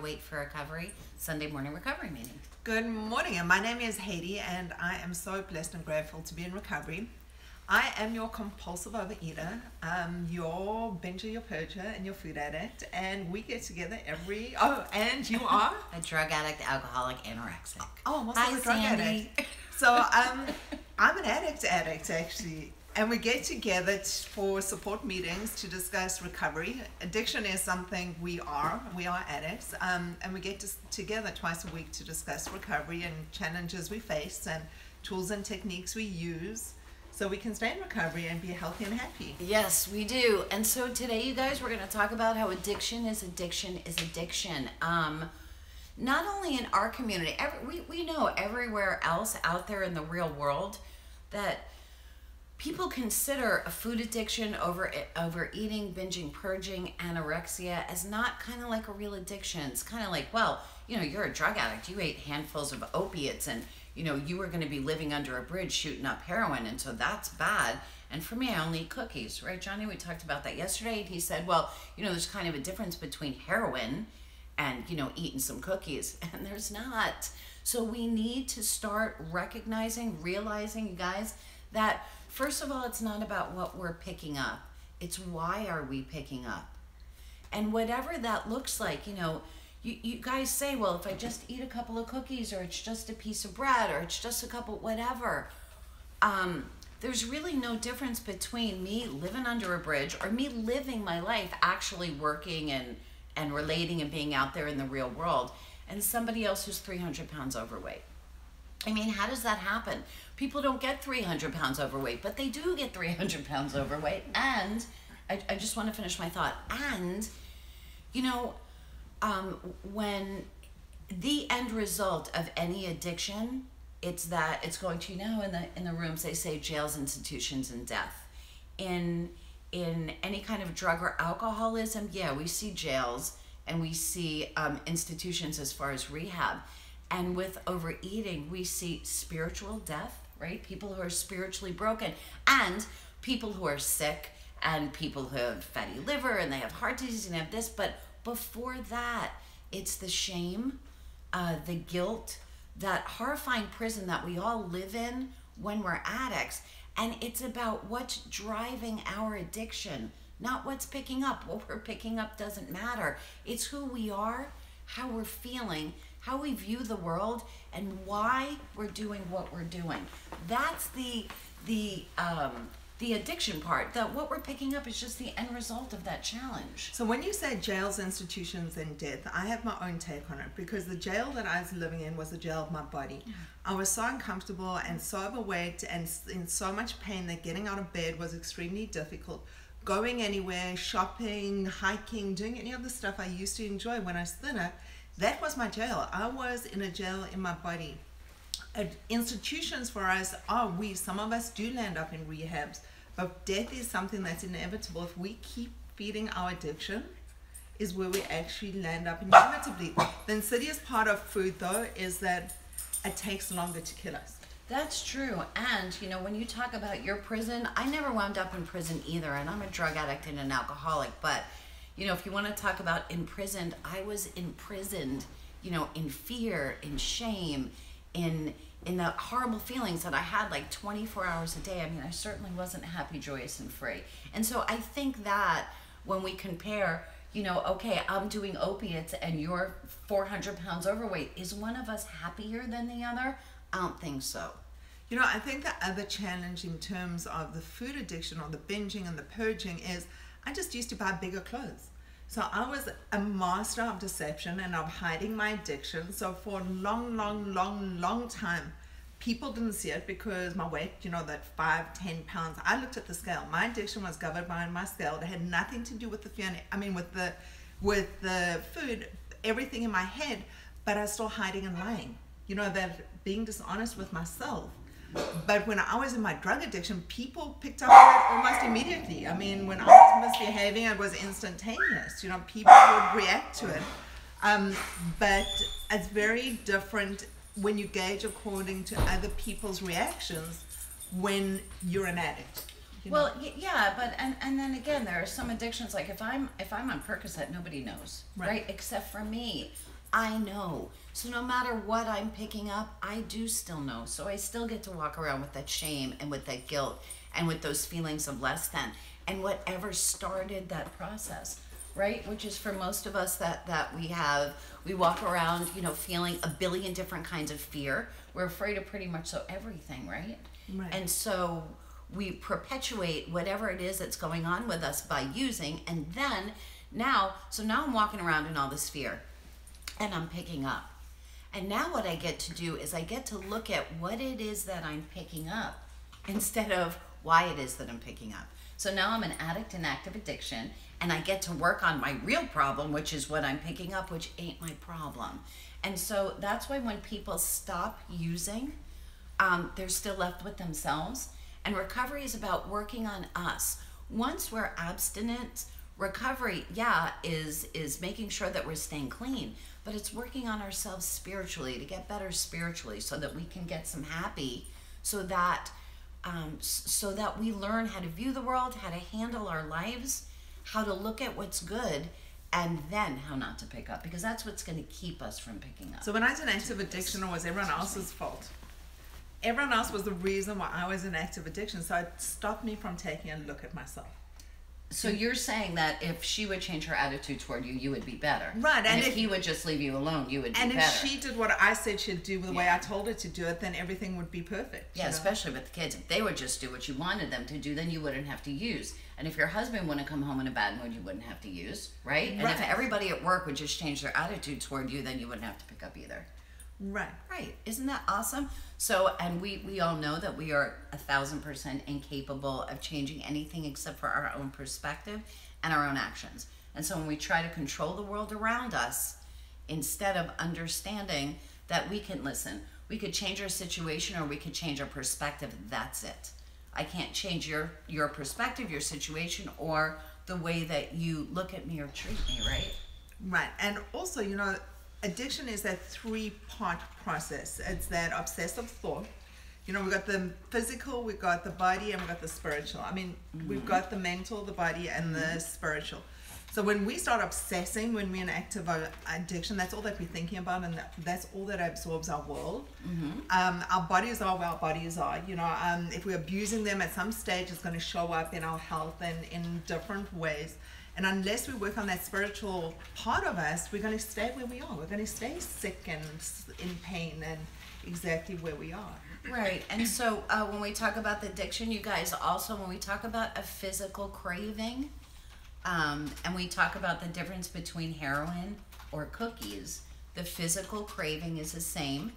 Wait for Recovery Sunday morning recovery meeting. Good morning, and my name is Haiti, and I am so blessed and grateful to be in recovery. I am your compulsive overeater, your binger, your purger, and your food addict, and we get together and you are? A drug addict, alcoholic, anorexic. Oh, I'm also a drug addict. So I'm an addict actually. And we get together for support meetings to discuss recovery. Addiction is something we are addicts. And we get together twice a week to discuss recovery and challenges we face and tools and techniques we use so we can stay in recovery and be healthy and happy. Yes, we do. And so today, you guys, we're going to talk about how addiction is addiction is addiction. Not only in our community, we know everywhere else out there in the real world that people consider a food addiction, overeating, binging, purging, anorexia as not kind of like a real addiction. It's kind of like, well, you know, you're a drug addict. You ate handfuls of opiates and, you know, you were going to be living under a bridge shooting up heroin. And so that's bad. And for me, I only eat cookies, right, Johnny? We talked about that yesterday. And he said, well, you know, there's kind of a difference between heroin and, you know, eating some cookies. And there's not. So we need to start recognizing, realizing, you guys, that first of all, it's not about what we're picking up. It's why are we picking up? And whatever that looks like, you know, you guys say, well, if I just eat a couple of cookies or it's just a piece of bread or it's just a couple, whatever. There's really no difference between me living under a bridge or me living my life actually working and relating and being out there in the real world and somebody else who's 300 pounds overweight. I mean, how does that happen? People don't get 300 pounds overweight, but they do get 300 pounds overweight. And I just want to finish my thought. And, you know, when the end result of any addiction, it's that it's going to, you know, in the rooms, they say jails, institutions, and death. In any kind of drug or alcoholism, yeah, we see jails and we see institutions as far as rehab. And with overeating, we see spiritual death, right? People who are spiritually broken and people who are sick and people who have fatty liver and they have heart disease and have this. But before that, it's the shame, the guilt, that horrifying prison that we all live in when we're addicts. And it's about what's driving our addiction, not what's picking up. What we're picking up doesn't matter. It's who we are, how we're feeling, how we view the world, and why we're doing what we're doing. That's the addiction part. That what we're picking up is just the end result of that challenge. So when you say jails, institutions, and death, I have my own take on it, because the jail that I was living in was the jail of my body. I was so uncomfortable and so overweight and in so much pain that getting out of bed was extremely difficult. Going anywhere, shopping, hiking, doing any of the stuff I used to enjoy when I was thinner, that was my jail. I was in a jail in my body. Institutions for us some of us do land up in rehabs, but death is something that's inevitable. If we keep feeding our addiction, is where we actually land up inevitably. The insidious part of food, though, is that it takes longer to kill us. That's true. And, you know, when you talk about your prison, I never wound up in prison either, and I'm a drug addict and an alcoholic, but you know, if you want to talk about imprisoned, I was imprisoned, you know, in fear, in shame, in the horrible feelings that I had like 24 hours a day. I mean, I certainly wasn't happy, joyous, and free. And so I think that when we compare, you know, okay, I'm doing opiates and you're 400 pounds overweight, is one of us happier than the other? I don't think so. You know, I think the other challenge in terms of the food addiction or the binging and the purging is I just used to buy bigger clothes. So I was a master of deception and of hiding my addiction. So for a long time, people didn't see it because my weight, you know, that 5-10 pounds, I looked at the scale. My addiction was governed by my scale. It had nothing to do with the fear. I mean, with the food, everything in my head, but I was still hiding and lying. You know, that being dishonest with myself. But when I was in my drug addiction, people picked up on it almost immediately. I mean, when I was misbehaving, it was instantaneous. You know, people would react to it. But it's very different when you gauge according to other people's reactions when you're an addict. Well, yeah, but and then again, there are some addictions, like if I'm on Percocet, nobody knows, right? Except for me. I know. So no matter what I'm picking up, I do still know. So I still get to walk around with that shame and with that guilt and with those feelings of less than and whatever started that process, right? Which is for most of us that we walk around, you know, feeling a billion different kinds of fear. We're afraid of pretty much so everything, right? Right. And so we perpetuate whatever it is that's going on with us by using, and then now I'm walking around in all this fear and I'm picking up. And now what I get to do is I get to look at what it is that I'm picking up instead of why it is that I'm picking up. So now I'm an addict in active addiction, and I get to work on my real problem, which is what I'm picking up, which ain't my problem. And so that's why when people stop using, they're still left with themselves. And recovery is about working on us. Once we're abstinent, recovery, is making sure that we're staying clean, but it's working on ourselves spiritually to get better spiritually so that we can get some happy, so that we learn how to view the world, how to handle our lives, how to look at what's good, and then how not to pick up, because that's what's going to keep us from picking up. So when I was in active addiction, it was everyone else's fault. Everyone else was the reason why I was in active addiction. So it stopped me from taking a look at myself. So you're saying that if she would change her attitude toward you, you would be better. Right. And if he would just leave you alone, you would be better. And if she did what I said she'd do the way I told her to do it, then everything would be perfect. Yeah, especially with the kids. If they would just do what you wanted them to do, then you wouldn't have to use. And if your husband wouldn't come home in a bad mood, you wouldn't have to use, right? And if everybody at work would just change their attitude toward you, then you wouldn't have to pick up either. Right. Right. Isn't that awesome? So, and we all know that we are 1,000% incapable of changing anything except for our own perspective and our own actions. And so when we try to control the world around us, instead of understanding that we can listen, we could change our situation or we could change our perspective. That's it. I can't change your perspective, your situation, or the way that you look at me or treat me, right? Right. And also, you know, addiction is that 3-part process. It's that obsessive thought. You know, we've got the physical, we've got the body, and we've got the spiritual. I mean, we've got the mental, the body, and the spiritual. So when we start obsessing, when we're in active addiction, that's all that we're thinking about, and that's all that absorbs our world. Our bodies are where our bodies are. You know, if we're abusing them at some stage, it's going to show up in our health and in different ways. And unless we work on that spiritual part of us, we're going to stay where we are. We're going to stay sick and in pain and exactly where we are. Right. And so when we talk about the addiction, you guys, also when we talk about a physical craving, and we talk about the difference between heroin or cookies, the physical craving is the same.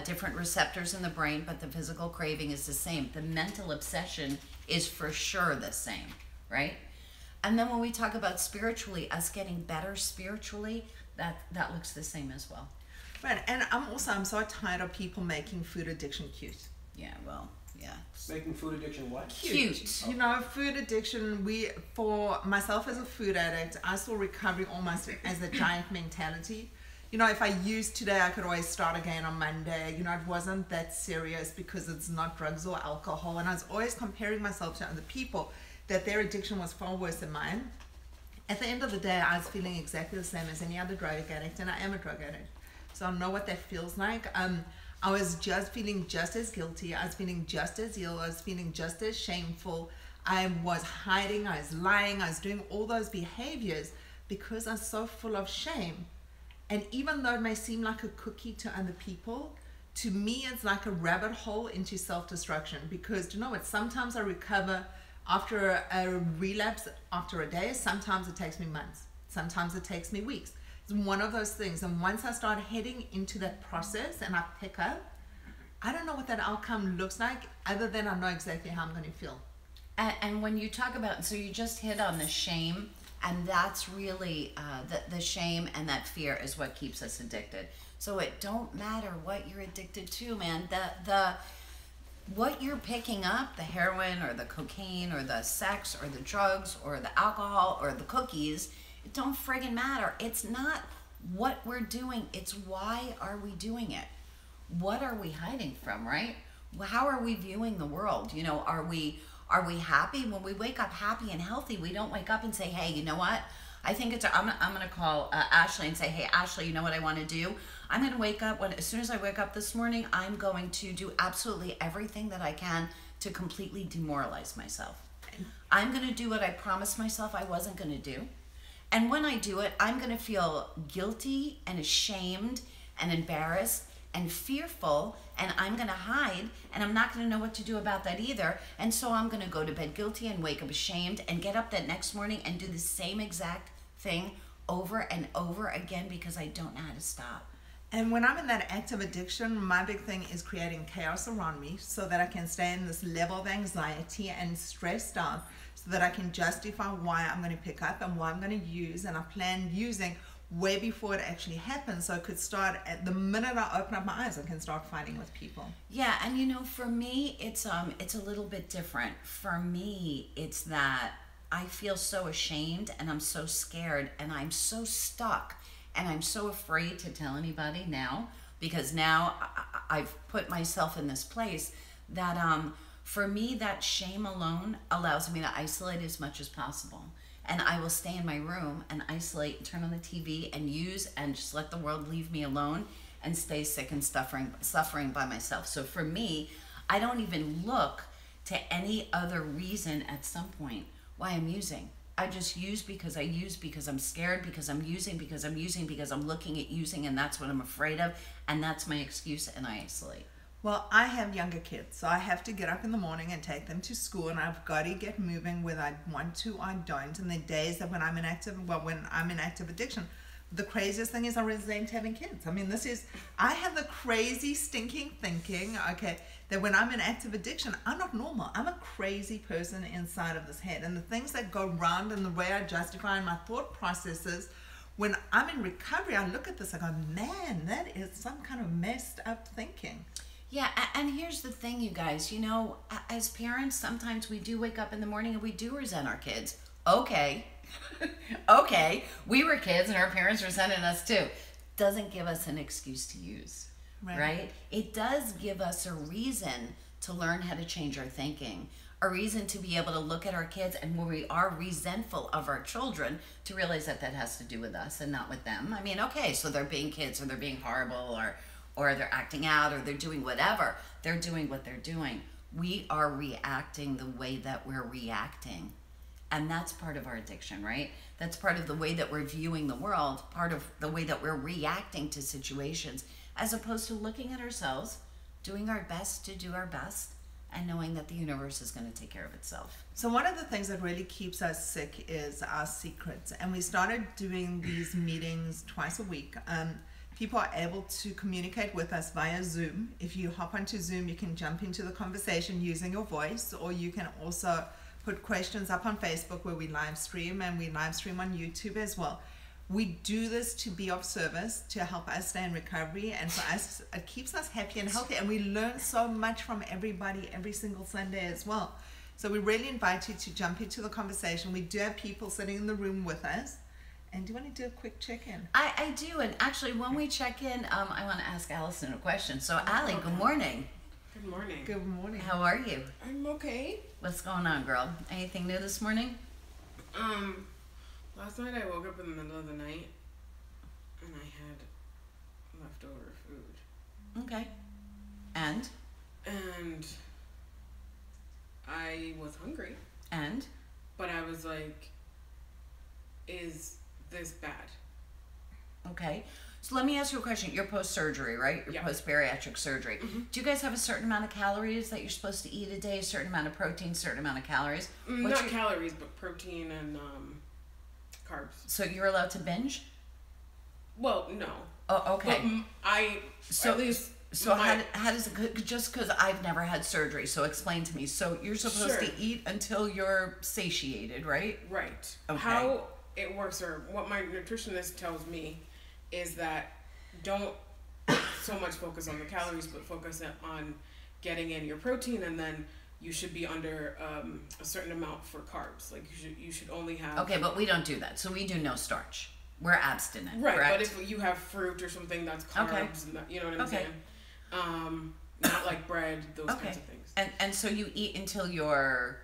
Different receptors in the brain, but the physical craving is the same. The mental obsession is for sure the same, right? And then when we talk about spiritually, us getting better spiritually, that looks the same as well. Right, and I'm so tired of people making food addiction cute. Yeah, well, yeah. Making food addiction what? Cute. You know, food addiction, for myself as a food addict, I saw recovery almost as a giant mentality. You know, if I used today, I could always start again on Monday. You know, it wasn't that serious because it's not drugs or alcohol. And I was always comparing myself to other people, that their addiction was far worse than mine. At the end of the day, I was feeling exactly the same as any other drug addict, and I am a drug addict. So I know what that feels like. I was just feeling just as guilty. I was feeling just as ill. I was feeling just as shameful. I was hiding. I was lying. I was doing all those behaviors because I was so full of shame. And even though it may seem like a cookie to other people, to me it's like a rabbit hole into self-destruction. Because you know what? Sometimes I recover after a relapse after a day. Sometimes it takes me months. Sometimes it takes me weeks. It's one of those things. And once I start heading into that process and I pick up, I don't know what that outcome looks like other than I know exactly how I'm going to feel. And when you talk about, so you just hit on the shame, and that's really the shame and that fear is what keeps us addicted. So it don't matter what you're addicted to, man. What you're picking up, the heroin or the cocaine or the sex or the drugs or the alcohol or the cookies, it don't friggin' matter. It's not what we're doing. It's why are we doing it? What are we hiding from, right? How are we viewing the world? You know, are we happy? When we wake up happy and healthy, we don't wake up and say, hey, you know what? I think I'm going to call Ashley and say, hey, Ashley, you know what I want to do? I'm going to wake up, as soon as I wake up this morning, I'm going to do absolutely everything that I can to completely demoralize myself. I'm going to do what I promised myself I wasn't going to do. And when I do it, I'm going to feel guilty and ashamed and embarrassed and fearful, and I'm going to hide, and I'm not going to know what to do about that either. And so I'm going to go to bed guilty and wake up ashamed and get up that next morning and do the same exact thing over and over again because I don't know how to stop. And when I'm in that active addiction, my big thing is creating chaos around me so that I can stay in this level of anxiety and stressed out so that I can justify why I'm going to pick up and why I'm going to use, and I plan using way before it actually happens, so I could start at the minute I open up my eyes, I can start fighting with people. Yeah, and you know, for me, it's a little bit different. For me, it's that I feel so ashamed and I'm so scared and I'm so stuck and I'm so afraid to tell anybody now, because now I've put myself in this place that for me, that shame alone allows me to isolate as much as possible. And I will stay in my room and isolate and turn on the TV and use and just let the world leave me alone and stay sick and suffering by myself. So for me, I don't even look to any other reason at some point why I'm using. I just use because I'm scared, because I'm using, because I'm looking at using, and that's what I'm afraid of, and that's my excuse, and I isolate. Well, I have younger kids, so I have to get up in the morning and take them to school, and I've got to get moving whether I want to or I don't. And the days that when I'm in active addiction, the craziest thing is I resent having kids. I mean, I have the crazy stinking thinking, okay, that when I'm in active addiction, I'm not normal. I'm a crazy person inside of this head. And the things that go round and the way I justify my thought processes, when I'm in recovery, I look at this, I go, man, that is some kind of messed up thinking. Yeah, and here's the thing, you guys, you know, as parents, sometimes we do wake up in the morning and we do resent our kids. Okay, okay, we were kids and our parents resented us too. Doesn't give us an excuse to use, right? It does give us a reason to learn how to change our thinking, a reason to be able to look at our kids, and when we are resentful of our children, to realize that that has to do with us and not with them. I mean, okay, so they're being kids or they're being horrible or they're acting out or they're doing whatever. They're doing what they're doing. We are reacting the way that we're reacting. And that's part of our addiction, right? That's part of the way that we're viewing the world, part of the way that we're reacting to situations, as opposed to looking at ourselves, doing our best to do our best, and knowing that the universe is going to take care of itself. So one of the things that really keeps us sick is our secrets. And we started doing these meetings twice a week. People are able to communicate with us via Zoom. If you hop onto Zoom, you can jump into the conversation using your voice, or you can also put questions up on Facebook where we live stream, and we live stream on YouTube as well. We do this to be of service, to help us stay in recovery, and for us, it keeps us happy and healthy, and we learn so much from everybody every single Sunday as well. So we really invite you to jump into the conversation. We do have people sitting in the room with us. And do you want to do a quick check-in? I do, and actually when we check in, I want to ask Allison a question. So Allie, good morning. Good morning. Good morning. How are you? I'm okay. What's going on, girl? Anything new this morning? Last night I woke up in the middle of the night and I had leftover food. Okay. And I was hungry. And? But I was like, is this bad? Okay. So let me ask you a question. You're post-surgery, right? You're post-bariatric surgery. Mm-hmm. Do you guys have a certain amount of calories that you're supposed to eat a day, a certain amount of protein, a certain amount of calories? Not calories, but protein and carbs. So you're allowed to binge? Well, no. Oh, okay. But how does it, just because I've never had surgery, so explain to me. So you're supposed to eat until you're satiated, right? Right. Okay. How it works, or what my nutritionist tells me, is that don't so much focus on the calories, but focus on getting in your protein, and then you should be under a certain amount for carbs. Like you should only have. Okay, but we don't do that. So we do no starch. We're abstinent, right? Correct? But if you have fruit or something that's carbs, and that, you know what I'm saying. Not like bread, those kinds of things. And so you eat until you're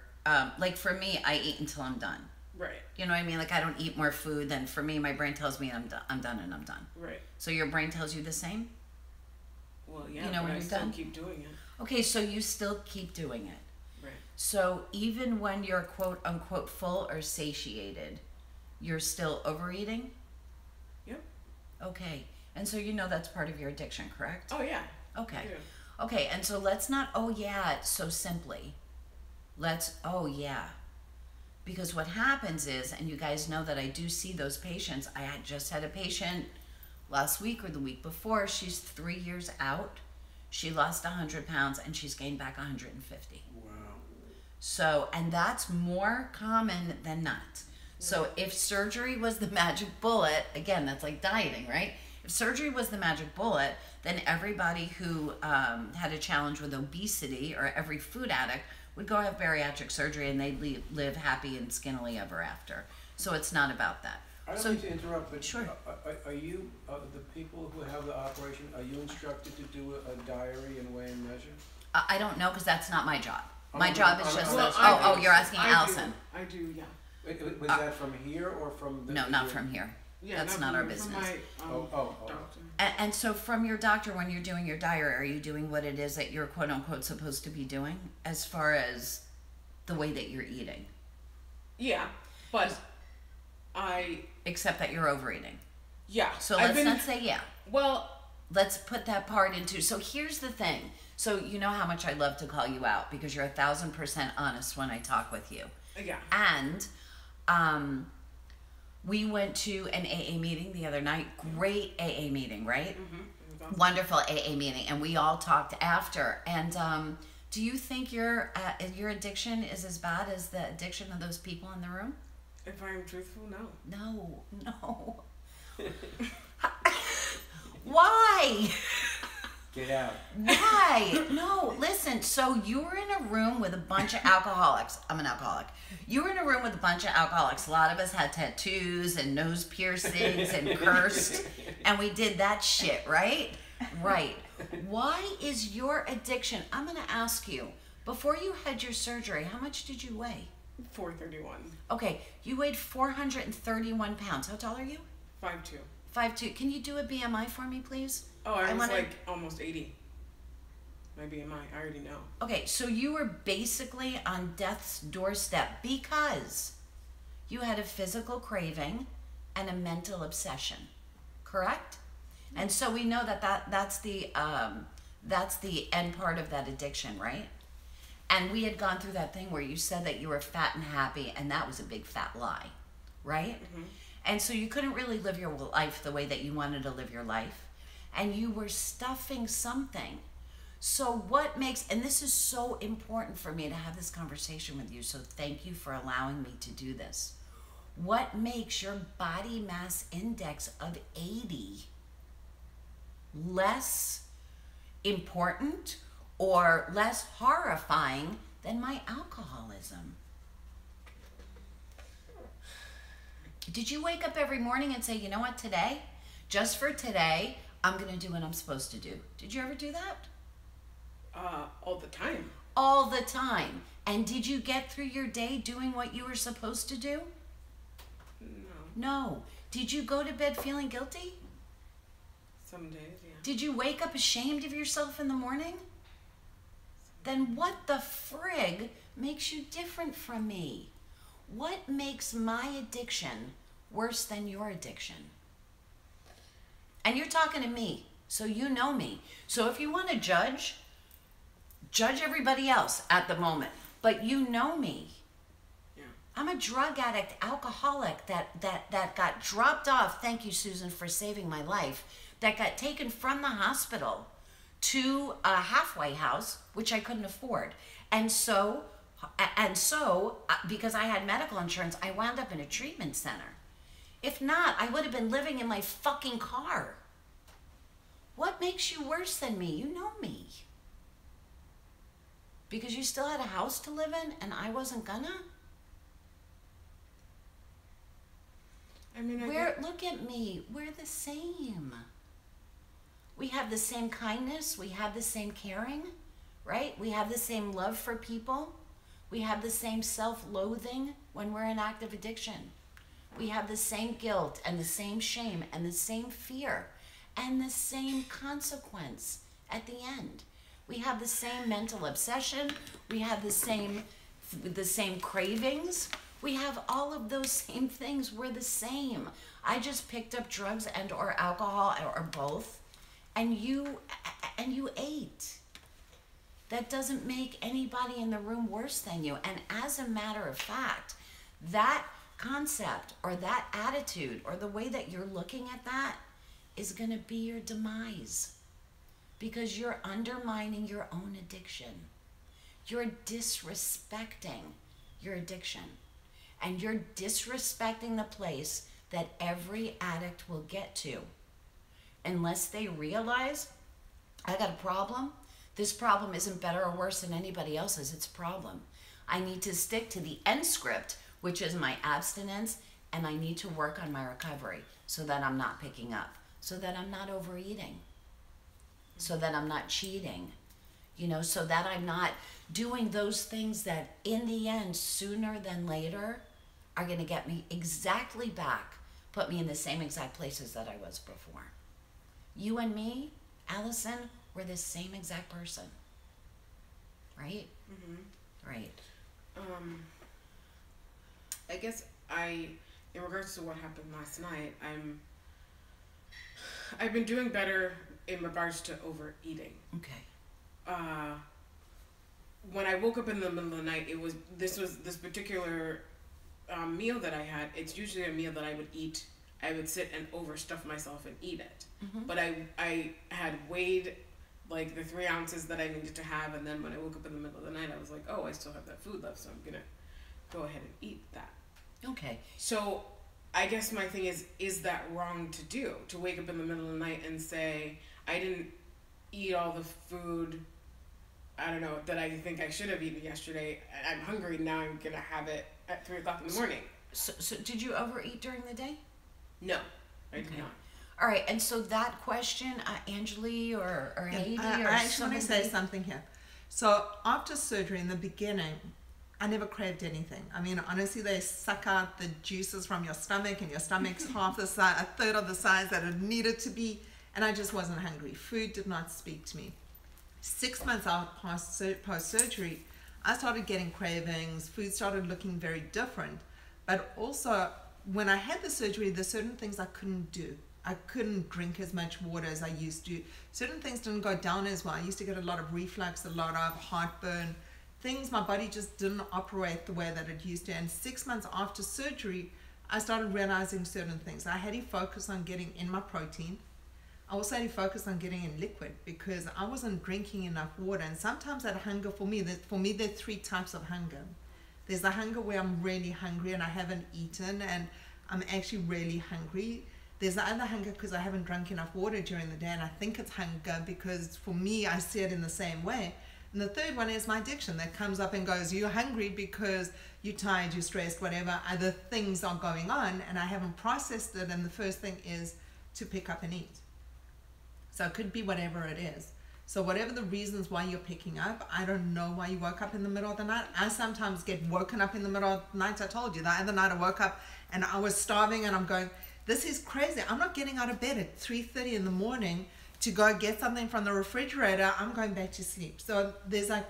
like for me, I eat until I'm done. Right. You know what I mean? Like I don't eat more food than for me. My brain tells me I'm done. I'm done, and I'm done. Right. So your brain tells you the same. Well, yeah. You know, but when I you're still done? keep doing it. Okay, so you still keep doing it. Right. So even when you're quote unquote full or satiated, you're still overeating. Yep. Okay, and so you know that's part of your addiction, correct? Oh yeah. Okay. Yeah. Okay, and so let's not, oh yeah, it so simply. Let's, oh yeah. Because what happens is, and you guys know that I do see those patients. I had just had a patient last week or the week before. She's 3 years out. She lost 100 pounds and she's gained back 150. Wow. So, and that's more common than not. So if surgery was the magic bullet, again, that's like dieting, right? If surgery was the magic bullet, then everybody who had a challenge with obesity or every food addict would go have bariatric surgery and they'd live happy and skinnily ever after. So it's not about that. I don't So mean to interrupt, but Sure. are you, the people who have the operation, are you instructed to do a diary and weigh and measure? I don't know because that's not my job. Oh, My no, job no, is no, just, no. those- I oh, do. you're asking I Allison. Do. I do, yeah. Was that from here or from the? No, not from here. Yeah, That's not our from business. My, Oh. doctor. And so from your doctor, when you're doing your diary, are you doing what it is that you're quote unquote supposed to be doing as far as the way that you're eating? Yeah, but I Except that you're overeating. yeah. So I've let's been, not say yeah. well. Let's put that part into. So here's the thing. So you know how much I love to call you out because you're 1,000% honest when I talk with you. Yeah. And we went to an AA meeting the other night. Great AA meeting, right? Mm-hmm. Wonderful AA meeting, and we all talked after. And do you think your addiction is as bad as the addiction of those people in the room? If I'm truthful, no. No. Why? Get out. Why? No, listen. So you were in a room with a bunch of alcoholics. I'm an alcoholic. You were in a room with a bunch of alcoholics. A lot of us had tattoos and nose piercings and cursed. And we did that shit, right? Right. Why is your addiction? I'm going to ask you, before you had your surgery, how much did you weigh? 431. Okay, you weighed 431 pounds. How tall are you? 5'2". 5'2". Can you do a BMI for me, please? Oh, I was wanna- like almost 80. My BMI, I already know. Okay, so you were basically on death's doorstep because you had a physical craving and a mental obsession, correct? And so we know that's the end part of that addiction, right? And we had gone through that thing where you said that you were fat and happy, and that was a big fat lie, right? Mm-hmm. And so you couldn't really live your life the way that you wanted to live your life, and you were stuffing something. So what makes, and this is so important for me to have this conversation with you, so thank you for allowing me to do this. What makes your body mass index of 80 less important or less horrifying than my alcoholism? Did you wake up every morning and say, you know what, today, just for today, I'm going to do what I'm supposed to do? Did you ever do that? All the time. All the time. And did you get through your day doing what you were supposed to do? No. No. Did you go to bed feeling guilty? Some days, yeah. Did you wake up ashamed of yourself in the morning? Then what the frig makes you different from me? What makes my addiction worse than your addiction? And you're talking to me, so you know me. So if you want to judge everybody else at the moment, but you know me. Yeah. I'm a drug addict, alcoholic that got dropped off. Thank you, Susan, for saving my life. That got taken from the hospital to a halfway house, which I couldn't afford. And so, because I had medical insurance, I wound up in a treatment center. If not, I would have been living in my fucking car. What makes you worse than me? You know me. Because you still had a house to live in and I wasn't gonna? I mean, Look at me. We're the same. We have the same kindness. We have the same caring, right? We have the same love for people. We have the same self-loathing when we're in active addiction. We have the same guilt and the same shame and the same fear and the same consequence at the end. We have the same mental obsession. We have the same cravings. We have all of those same things. We're the same. I just picked up drugs and or alcohol or both, and you ate. That doesn't make anybody in the room worse than you. And as a matter of fact, that concept or that attitude or the way that you're looking at that is going to be your demise, because you're undermining your own addiction. You're disrespecting your addiction, and you're disrespecting the place that every addict will get to unless they realize, I got a problem. This problem isn't better or worse than anybody else's. It's a problem. I need to stick to the end script, which is my abstinence, and I need to work on my recovery so that I'm not picking up, so that I'm not overeating, so that I'm not cheating, so that I'm not doing those things that in the end, sooner than later, are going to get me exactly back, put me in the same exact places that I was before. You and me, Allison, we're the same exact person. Right? Mm-hmm. Right. I guess in regards to what happened last night, I've been doing better in regards to overeating. Okay. When I woke up in the middle of the night, this particular meal that I had. It's usually a meal that I would eat. I would sit and overstuff myself and eat it. Mm-hmm. But I had weighed like the 3 ounces that I needed to have, and then when I woke up in the middle of the night, I was like, oh, I still have that food left, so I'm gonna go ahead and eat that. Okay. So I guess my thing is that wrong to do? To wake up in the middle of the night and say, I didn't eat all the food, I don't know, that I think I should have eaten yesterday. I'm hungry, now I'm going to have it at 3 o'clock in the morning. So did you overeat during the day? No, I did Okay. not. All right, and so that question, Angeli or Heidi I or actually want to say somebody- something here. So after surgery in the beginning, I never craved anything. I mean, honestly, they suck out the juices from your stomach, and your stomach's half the size, a third of the size that it needed to be, and I just wasn't hungry. Food did not speak to me. 6 months out post-surgery, I started getting cravings. Food started looking very different. But also, when I had the surgery, there's certain things I couldn't do. I couldn't drink as much water as I used to. Certain things didn't go down as well. I used to get a lot of reflux, a lot of heartburn. Things, my body just didn't operate the way that it used to. And 6 months after surgery, I started realizing certain things. I had to focus on getting in my protein. I also had to focus on getting in liquid because I wasn't drinking enough water. And sometimes that hunger there are 3 types of hunger. There's the hunger where I'm really hungry and I haven't eaten and I'm actually really hungry. There's the other hunger because I haven't drunk enough water during the day, and I think it's hunger because for me, I see it in the same way. And the third one is my addiction that comes up and goes, you're hungry because you're tired, you're stressed, whatever other things are going on, and I haven't processed it, and the first thing is to pick up and eat. So it could be whatever it is. So whatever the reasons why you're picking up, I don't know why you woke up in the middle of the night. I sometimes get woken up in the middle of the night. I told you, the other night I woke up and I was starving and I'm going, this is crazy. I'm not getting out of bed at 3:30 in the morning to go get something from the refrigerator. I'm going back to sleep. So there's like,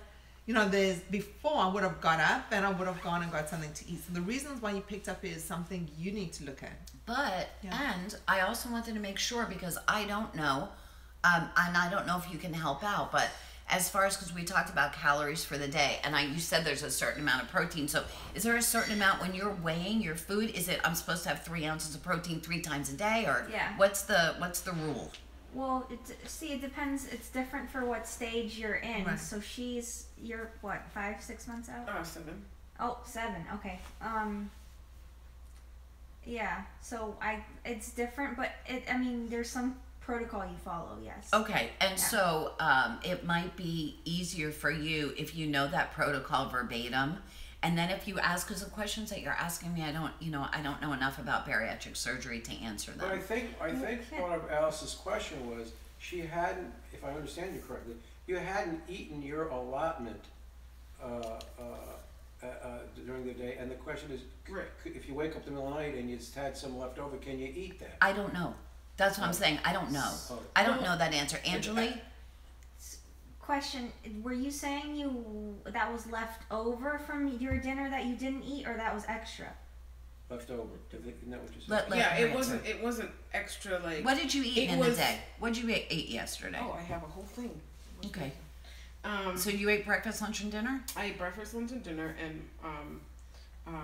there's before I would have got up and I would have gone and got something to eat. So the reasons why you picked up is something you need to look at. But, Yeah. and I also wanted to make sure, because I don't know, and I don't know if you can help out, but as far as, because we talked about calories for the day, and you said there's a certain amount of protein. So is there a certain amount when you're weighing your food? Is it, I'm supposed to have 3 ounces of protein 3 times a day, or Yeah. what's the rule? Well, it depends. It's different for what stage you're in. Right. So you're what, 5-6 months out? 7. Oh, 7. Okay. Yeah. So it's different, but there's some protocol you follow. Yes. Okay, and Yeah. so it might be easier for you if you know that protocol verbatim, and then if you ask, because the questions that you're asking me, I don't know enough about bariatric surgery to answer But I them. think one of Alice's question was, she hadn't, if I understand you correctly, you hadn't eaten your allotment during the day, and the question is, Right. if you wake up in the middle of the night and you just had some left over, can you eat that? I don't know. That's what I'm saying. I don't know. Oh. I don't know that answer. Angeli? Question: were you saying that was left over from your dinner that you didn't eat, or that was extra? Left over, isn't that what you said? Let Yeah, her it answer. wasn't extra like. What did you eat It in the was- day? What did you eat yesterday? Oh, I have a whole thing. Okay. So So you ate breakfast, lunch, and dinner? I ate breakfast, lunch, and dinner, and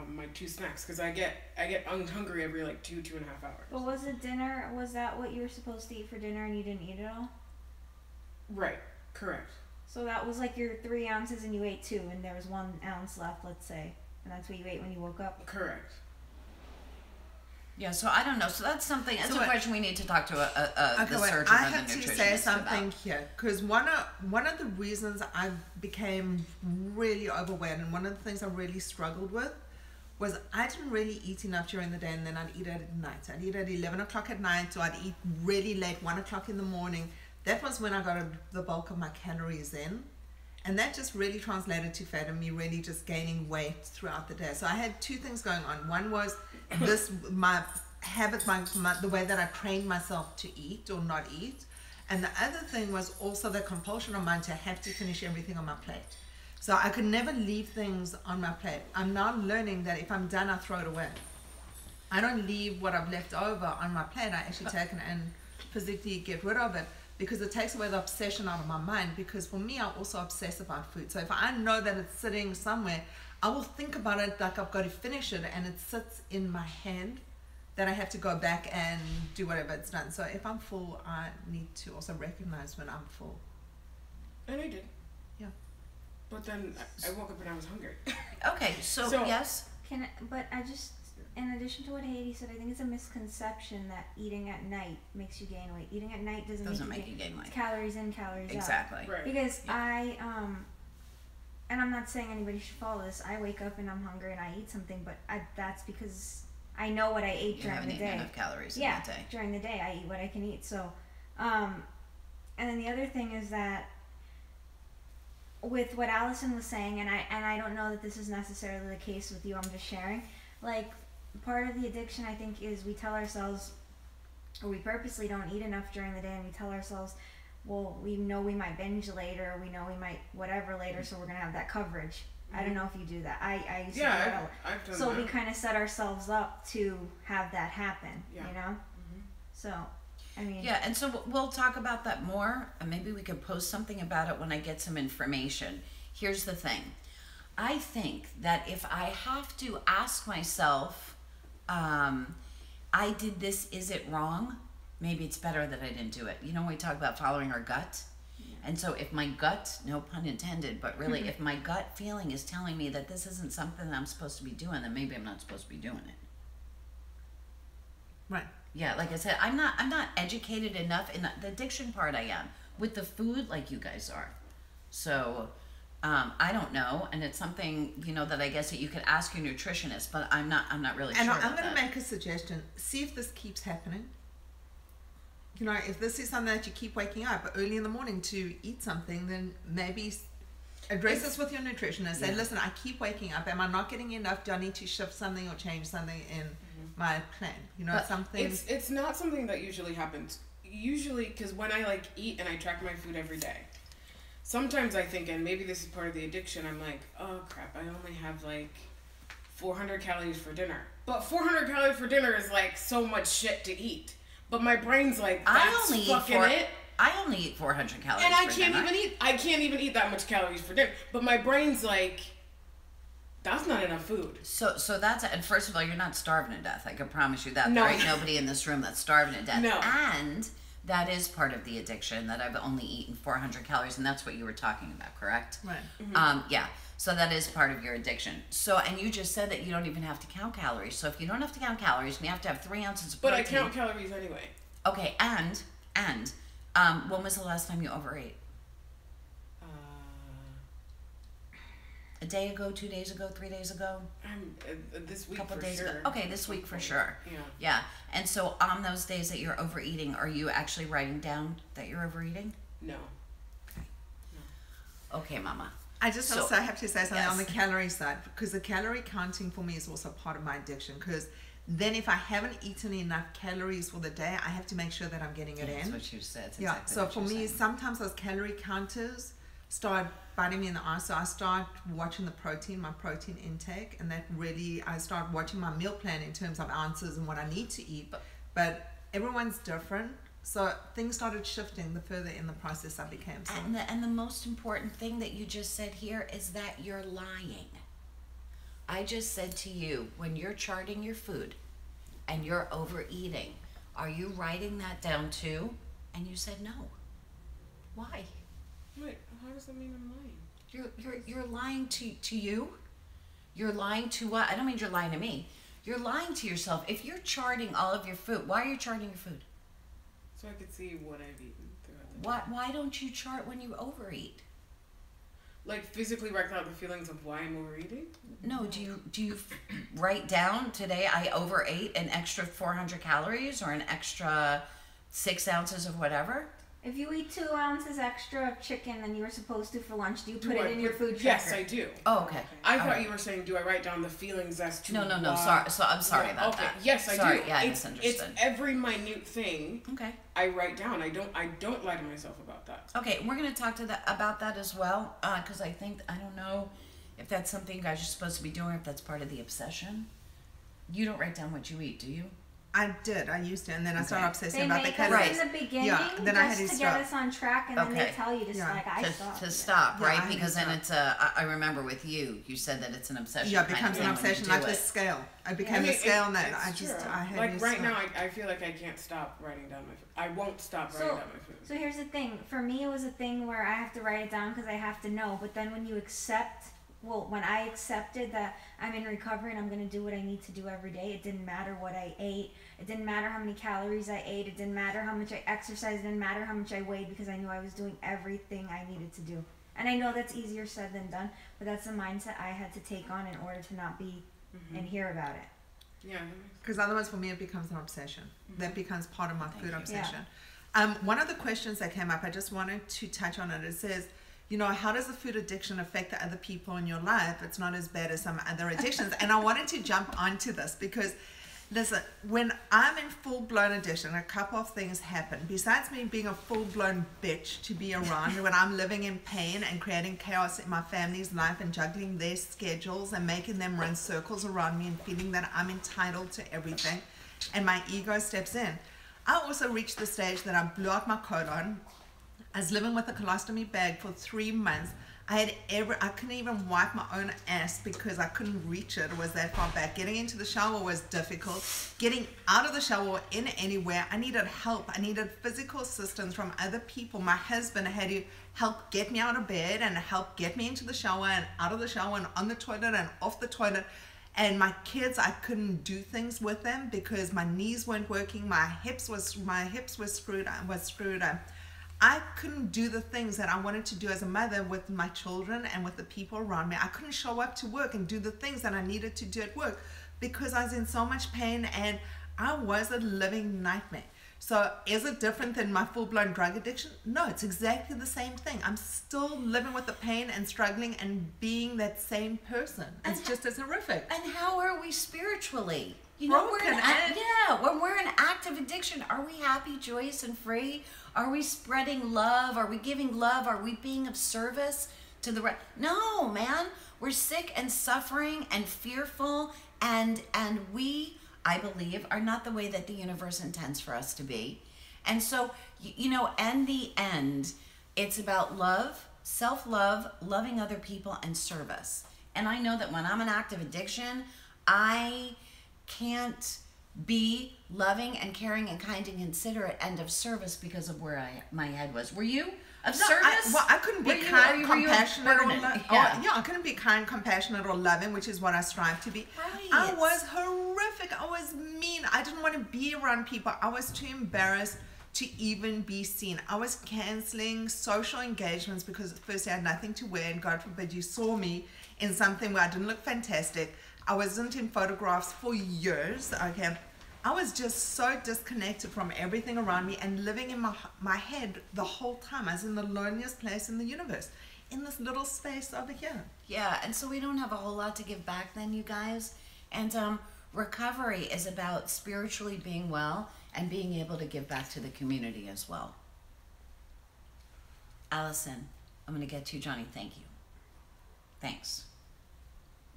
my 2 snacks because I get hungry every like 2.5 hours. But was it dinner? Was that what you were supposed to eat for dinner, and you didn't eat it all? Right. Correct. So that was like your 3 ounces, and you ate 2, and there was 1 ounce left, let's say, and that's what you ate when you woke up. Correct. Yeah, so I don't know. So that's something, that's So a wait. question we need to talk to the Okay, wait, surgeon I and have the to nutritionist say something about. here because one of the reasons I became really overweight and one of the things I really struggled with was I didn't really eat enough during the day, and then I'd eat at night. I'd eat at 11 o'clock at night, or I'd eat really late, 1 o'clock in the morning. That was when I got the bulk of my calories in. And that just really translated to fat and me really just gaining weight throughout the day. So I had 2 things going on. One was my habit, the way that I trained myself to eat or not eat. And the other thing was also the compulsion of mine to have to finish everything on my plate. So I could never leave things on my plate. I'm now learning that if I'm done, I throw it away. I don't leave what I've left over on my plate. I actually take it and physically get rid of it, because it takes away the obsession out of my mind. Because for me, I also obsess about food. So if I know that it's sitting somewhere, I will think about it like I've got to finish it, and it sits in my hand, then I have to go back and do whatever it's done. So if I'm full, I need to also recognize when I'm full. And I did. Yeah. But then I woke up and I was hungry. Okay, so yes. But I just, in addition to what Haiti said, I think it's a misconception that eating at night makes you gain weight. Eating at night doesn't Make you gain weight. It's calories in, calories out. Exactly. Right. Because and I'm not saying anybody should follow this. I wake up and I'm hungry and I eat something, but that's because I know what I ate You during haven't the eaten day. enough calories Yeah, in that day. during the day I eat what I can eat. So, and then the other thing is that with what Allison was saying, and I don't know that this is necessarily the case with you. I'm just sharing. Like, part of the addiction, I think, is we tell ourselves, or we purposely don't eat enough during the day, and we tell ourselves, well, we know we might binge later, or we know we might whatever later, so we're gonna have that coverage. I don't know if you do that. I used to do that a Yeah, lot. I've done So that. we kind of set ourselves up to have that happen, Yeah. you know? So, I mean, Yeah, and so we'll talk about that more, and maybe we could post something about it when I get some information. Here's the thing. I think that if I have to ask myself, I did this, is it wrong? Maybe it's better that I didn't do it. You know, we talk about following our gut. And so if my gut, no pun intended, but really if my gut feeling is telling me that this isn't something that I'm supposed to be doing, then maybe I'm not supposed to be doing it. Right. Yeah, like I said, I'm not educated enough in the addiction part. I am with the food, like you guys are. So I don't know, and it's something that I guess that you could ask your nutritionist, but I'm not really And sure. I'm about going to that. make a suggestion. See if this keeps happening. You know, if this is something that you keep waking up early in the morning to eat something, then maybe address this with your nutritionist. Say, Yeah. listen, I keep waking up. Am I not getting enough? Do I need to shift something or change something in my plan? You know, But something. It's not something that usually happens. Usually, because when I eat and I track my food every day, sometimes I think, and maybe this is part of the addiction, I'm like, oh crap, I only have 400 calories for dinner. But 400 calories for dinner is so much shit to eat. But my brain's that's I only eat 400 calories. And I for can't dinner. even eat that much calories for dinner. But my brain's that's not enough food. So that's, and first of all, you're not starving to death. I can promise you that. No. There ain't nobody in this room that's starving to death. No. And that is part of the addiction, that I've only eaten 400 calories, and that's what you were talking about, correct? Right. Yeah. So that is part of your addiction. So, and you just said that you don't even have to count calories. So if you don't have to count calories, and you have to have 3 ounces of But protein. I count calories anyway. Okay, and when was the last time you overate? A day ago, 2 days ago, 3 days ago? I'm this week Couple for days sure. ago. Okay, this week for sure. Yeah. Yeah. And so on those days that you're overeating, are you actually writing down that you're overeating? No. Okay, Mama. I just So- also have to say something on the yes. calorie side, because the calorie counting for me is also part of my addiction. Because then if I haven't eaten enough calories for the day, I have to make sure that I'm getting it That's in. what you said. That's Yeah. exactly So what for you're me, saying. sometimes those calorie counters start biting me in the ass. So I start watching my protein intake, and that really, I start watching my meal plan in terms of ounces and what I need to eat. But everyone's different. So things started shifting the further in the process I became. So And the most important thing that you just said here is that you're lying. I just said to you, when you're charting your food and you're overeating, are you writing that down too? And you said no. Why? Wait, how does that mean I'm lying? You're lying to you. You're lying to what? I don't mean you're lying to me. You're lying to yourself. If you're charting all of your food, why are you charting your food? So I could see what I've eaten throughout the day. Why don't you chart when you overeat? Like physically write out the feelings of why I'm overeating? No, do you write down today I overate an extra 400 calories or an extra 6 ounces of whatever? If you eat 2 ounces extra of chicken than you were supposed to for lunch, do you put Do it I in your put- food tracker? Yes, I do. Oh, okay. I All thought right. you were saying, do I write down the feelings as to No, why? sorry. So I'm sorry Yeah, about okay. that. Yes, I Sorry, do. yeah, I It's misunderstood. every minute thing Okay. I write down. I don't lie to myself about that. Okay, we're going to talk about that as well, because I don't know if that's something you guys are supposed to be doing, if that's part of the obsession. You don't write down what you eat, do you? I did. I used to, and then I started Okay. obsessing They about the make us calories. in the beginning Yeah, then I had just to to get stop. us on track, and then Okay. they tell you to Yeah. like, I To stopped. stop, Yeah, I right? had to Because then stop. I remember with you said that it's an obsession. Yeah, it kind of becomes an thing when you obsession, do like it. the scale. I I became mean, the scale, and it's then I just, true. I had like to right stop. now, I feel like I can't stop writing down my food. I won't stop So- writing down my food. So here's the thing. For me, it was a thing where I have to write it down because I have to know. But then when you accept, when I accepted that I'm in recovery and I'm going to do what I need to do every day, it didn't matter what I ate. It didn't matter how many calories I ate. It didn't matter how much I exercised. It didn't matter how much I weighed because I knew I was doing everything I needed to do. And I know that's easier said than done, but that's the mindset I had to take on in order to not be and hear about it. Yeah. that makes- Because otherwise, for me, it becomes an obsession. That becomes part of my food you. obsession. One of the questions that came up, I just wanted to touch on it. It says, how does the food addiction affect the other people in your life? It's not as bad as some other addictions. And I wanted to jump onto this because, listen, when I'm in full-blown addiction, a couple of things happen. Besides me being a full-blown bitch to be around when I'm living in pain and creating chaos in my family's life and juggling their schedules and making them run circles around me and feeling that I'm entitled to everything and my ego steps in. I also reached the stage that I blew out my colon. I was living with a colostomy bag for 3 months. I couldn't even wipe my own ass because I couldn't reach it. It was that far back. Getting into the shower was difficult. Getting out of the shower in anywhere, I needed help. I needed physical assistance from other people. My husband had to help get me out of bed and help get me into the shower and out of the shower and on the toilet and off the toilet. And my kids, I couldn't do things with them because my knees weren't working. My hips were screwed up. I couldn't do the things that I wanted to do as a mother with my children and with the people around me. I couldn't show up to work and do the things that I needed to do at work because I was in so much pain and I was a living nightmare. So is it different than my full-blown drug addiction? No, it's exactly the same thing. I'm still living with the pain and struggling and being that same person. It's just as horrific. And how are we spiritually? When we're in active addiction, are we happy, joyous, and free? Are we spreading love? Are we giving love? Are we being of service to the right? No, man. We're sick and suffering and fearful, and we, I believe, are not the way that the universe intends for us to be. And so, in the end, it's about love, self-love, loving other people, and service. And I know that when I'm in active addiction, I can't be loving and caring and kind and considerate and of service because of where my head was. Were you of service? I couldn't be Were you- kind, or were you a compassionate, or burden? I couldn't be kind, compassionate, or loving, which is what I strive to be. Right. I was horrific. I was mean. I didn't want to be around people. I was too embarrassed to even be seen. I was canceling social engagements because firstly I had nothing to wear, and God forbid you saw me in something where I didn't look fantastic. I wasn't in photographs for years. Okay, I was just so disconnected from everything around me and living in my head the whole time. I was in the loneliest place in the universe. in this little space over here. Yeah, and so we don't have a whole lot to give back then, you guys. And recovery is about spiritually being well and being able to give back to the community as well. Allison, I'm going to get to you, Johnny. Thank you. Thanks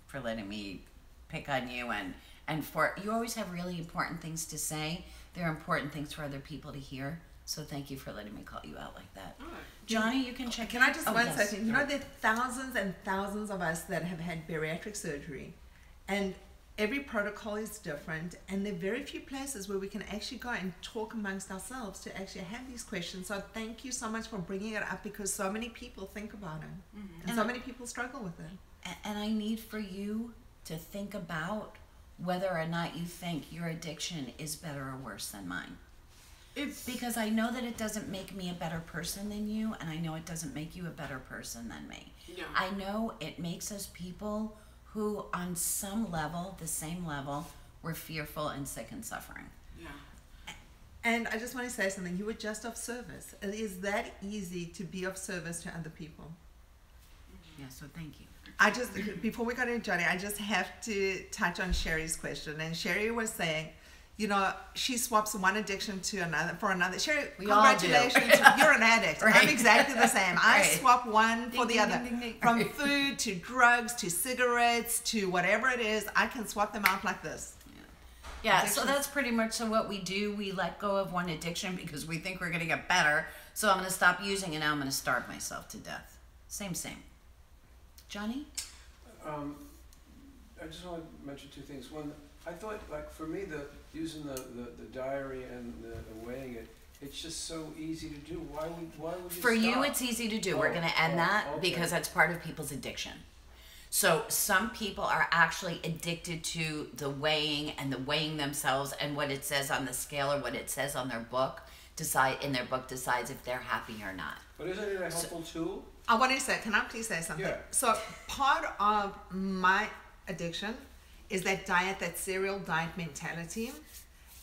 for letting me pick on you, and for you always have really important things to say. They're important things for other people to hear. So thank you for letting me call you out like that. All right. Johnny, you can check. Can I just Oh, one yes. second? You know, there are thousands and thousands of us that have had bariatric surgery, and every protocol is different, and there are very few places where we can actually go and talk amongst ourselves to actually have these questions. So thank you so much for bringing it up, because so many people think about it, and so many people struggle with it. And I need for you to think about whether or not you think your addiction is better or worse than mine. It's Because I know that it doesn't make me a better person than you, and I know it doesn't make you a better person than me. Yeah. I know it makes us people who, on some level, the same level, we're fearful and sick and suffering. yeah. And I just want to say something. You were just of service. It is that easy to be of service to other people. Yeah, so thank you. I just, before we got into Johnny, I just have to touch on Sherry's question. And Sherry was saying, you know, she swaps one addiction to another for another. Sherry, We all do. congratulations. You're an addict. Right. I'm exactly the same. I Right. swap one for Ding, the ding, other. ding, ding, ding. From Right. food to drugs to cigarettes to whatever it is, I can swap them out like this. Yeah, so Addictions. that's pretty much so what we do. We let go of one addiction because we think we're going to get better. So I'm going to stop using it. Now I'm going to starve myself to death. Same. Johnny? I just want to mention two things. One, I thought, like, for me, using the diary and the weighing it, it's just so easy to do. Why would you For you, stop? it's easy to do. We're Oh, going to end oh, that okay. because that's part of people's addiction. So some people are actually addicted to the weighing and the weighing themselves and what it says on the scale or what it says on their book. Decides if they're happy or not. But isn't it a helpful tool? I want to say, can I please say something? Yeah. So part of my addiction is that diet, that cereal diet mentality.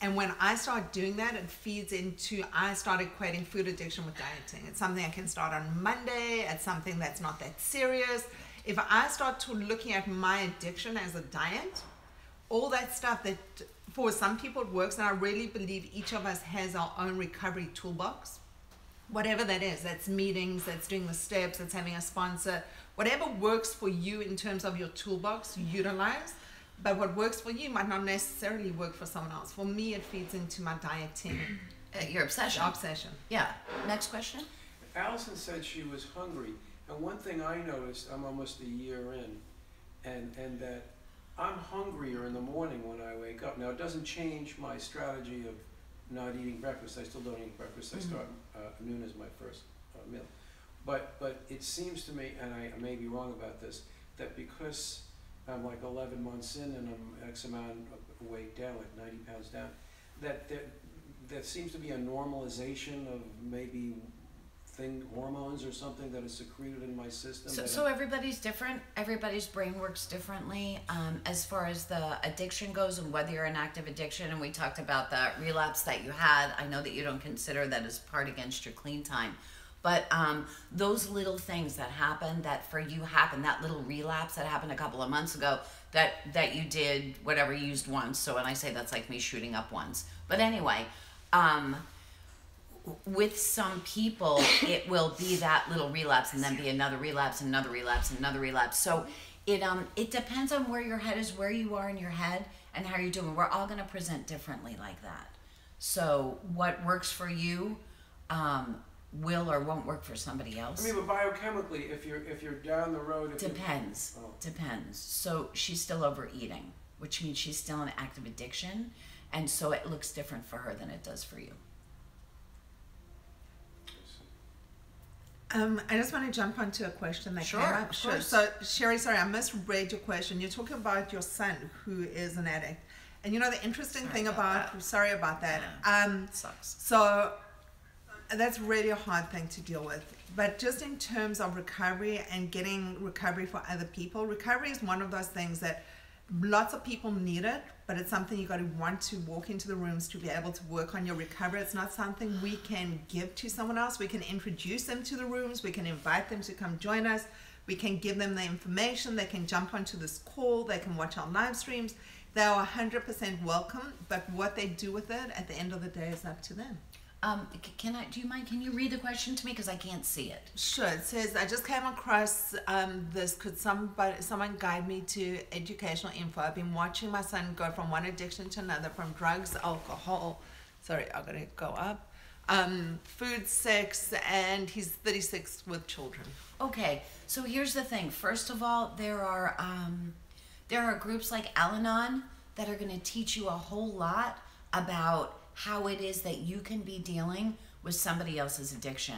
And when I start doing that, it feeds into, I start equating food addiction with dieting. It's something I can start on Monday. It's something that's not that serious. If I start to looking at my addiction as a diet, all that stuff that for some people it works, and I really believe each of us has our own recovery toolbox. Whatever that is, that's meetings, that's doing the steps, that's having a sponsor, whatever works for you in terms of your toolbox, utilize. But what works for you might not necessarily work for someone else. For me, it feeds into my dieting Your obsession. obsession. Yeah. Next question. Allison said she was hungry, and one thing I noticed, I'm almost a year in, and that I'm hungrier in the morning when I wake up. Now, it doesn't change my strategy of not eating breakfast. I still don't eat breakfast. I start noon as my first meal. But it seems to me, and I may be wrong about this, that because I'm like 11 months in and I'm X amount of weight down, like 90 pounds down, that there seems to be a normalization of maybe hormones or something that is secreted in my system. So everybody's different. Everybody's brain works differently. As far as the addiction goes and whether you're an active addiction, and we talked about the relapse that you had. I know that you don't consider that as part against your clean time. But those little things that happen, that for you happened, that little relapse that happened a couple of months ago, that you did whatever you used once. So when I say that's like me shooting up once. But anyway, with some people, it will be that little relapse and then be another relapse, another relapse, another relapse. So it depends on where your head is, where you are in your head, and how you're doing. We're all going to present differently like that. So what works for you will or won't work for somebody else. I mean, but biochemically, if you're down the road, Depends. Depends. So she's still overeating, which means she's still in active addiction, and so it looks different for her than it does for you. I just want to jump onto a question that Sure, came up. of course. So, Sherry, sorry, I misread your question. You're talking about your son who is an addict. And you know the interesting thing about, sorry about that. It sucks. So that's really a hard thing to deal with. But just in terms of recovery and getting recovery for other people, recovery is one of those things that lots of people need it, but it's something you got to want to walk into the rooms to be able to work on your recovery. It's not something we can give to someone else. We can introduce them to the rooms. We can invite them to come join us. We can give them the information. They can jump onto this call. They can watch our live streams. They are 100% welcome, but what they do with it at the end of the day is up to them. Do you mind, can you read the question to me? Because I can't see it. Sure. It says, I just came across this. Could someone guide me to educational info? I've been watching my son go from one addiction to another, from drugs, alcohol. Sorry, I'm going to go up. Food, sex, and he's 36 with children. Okay, so here's the thing. First of all, there are groups like Al-Anon that are going to teach you a whole lot about how it is that you can be dealing with somebody else's addiction.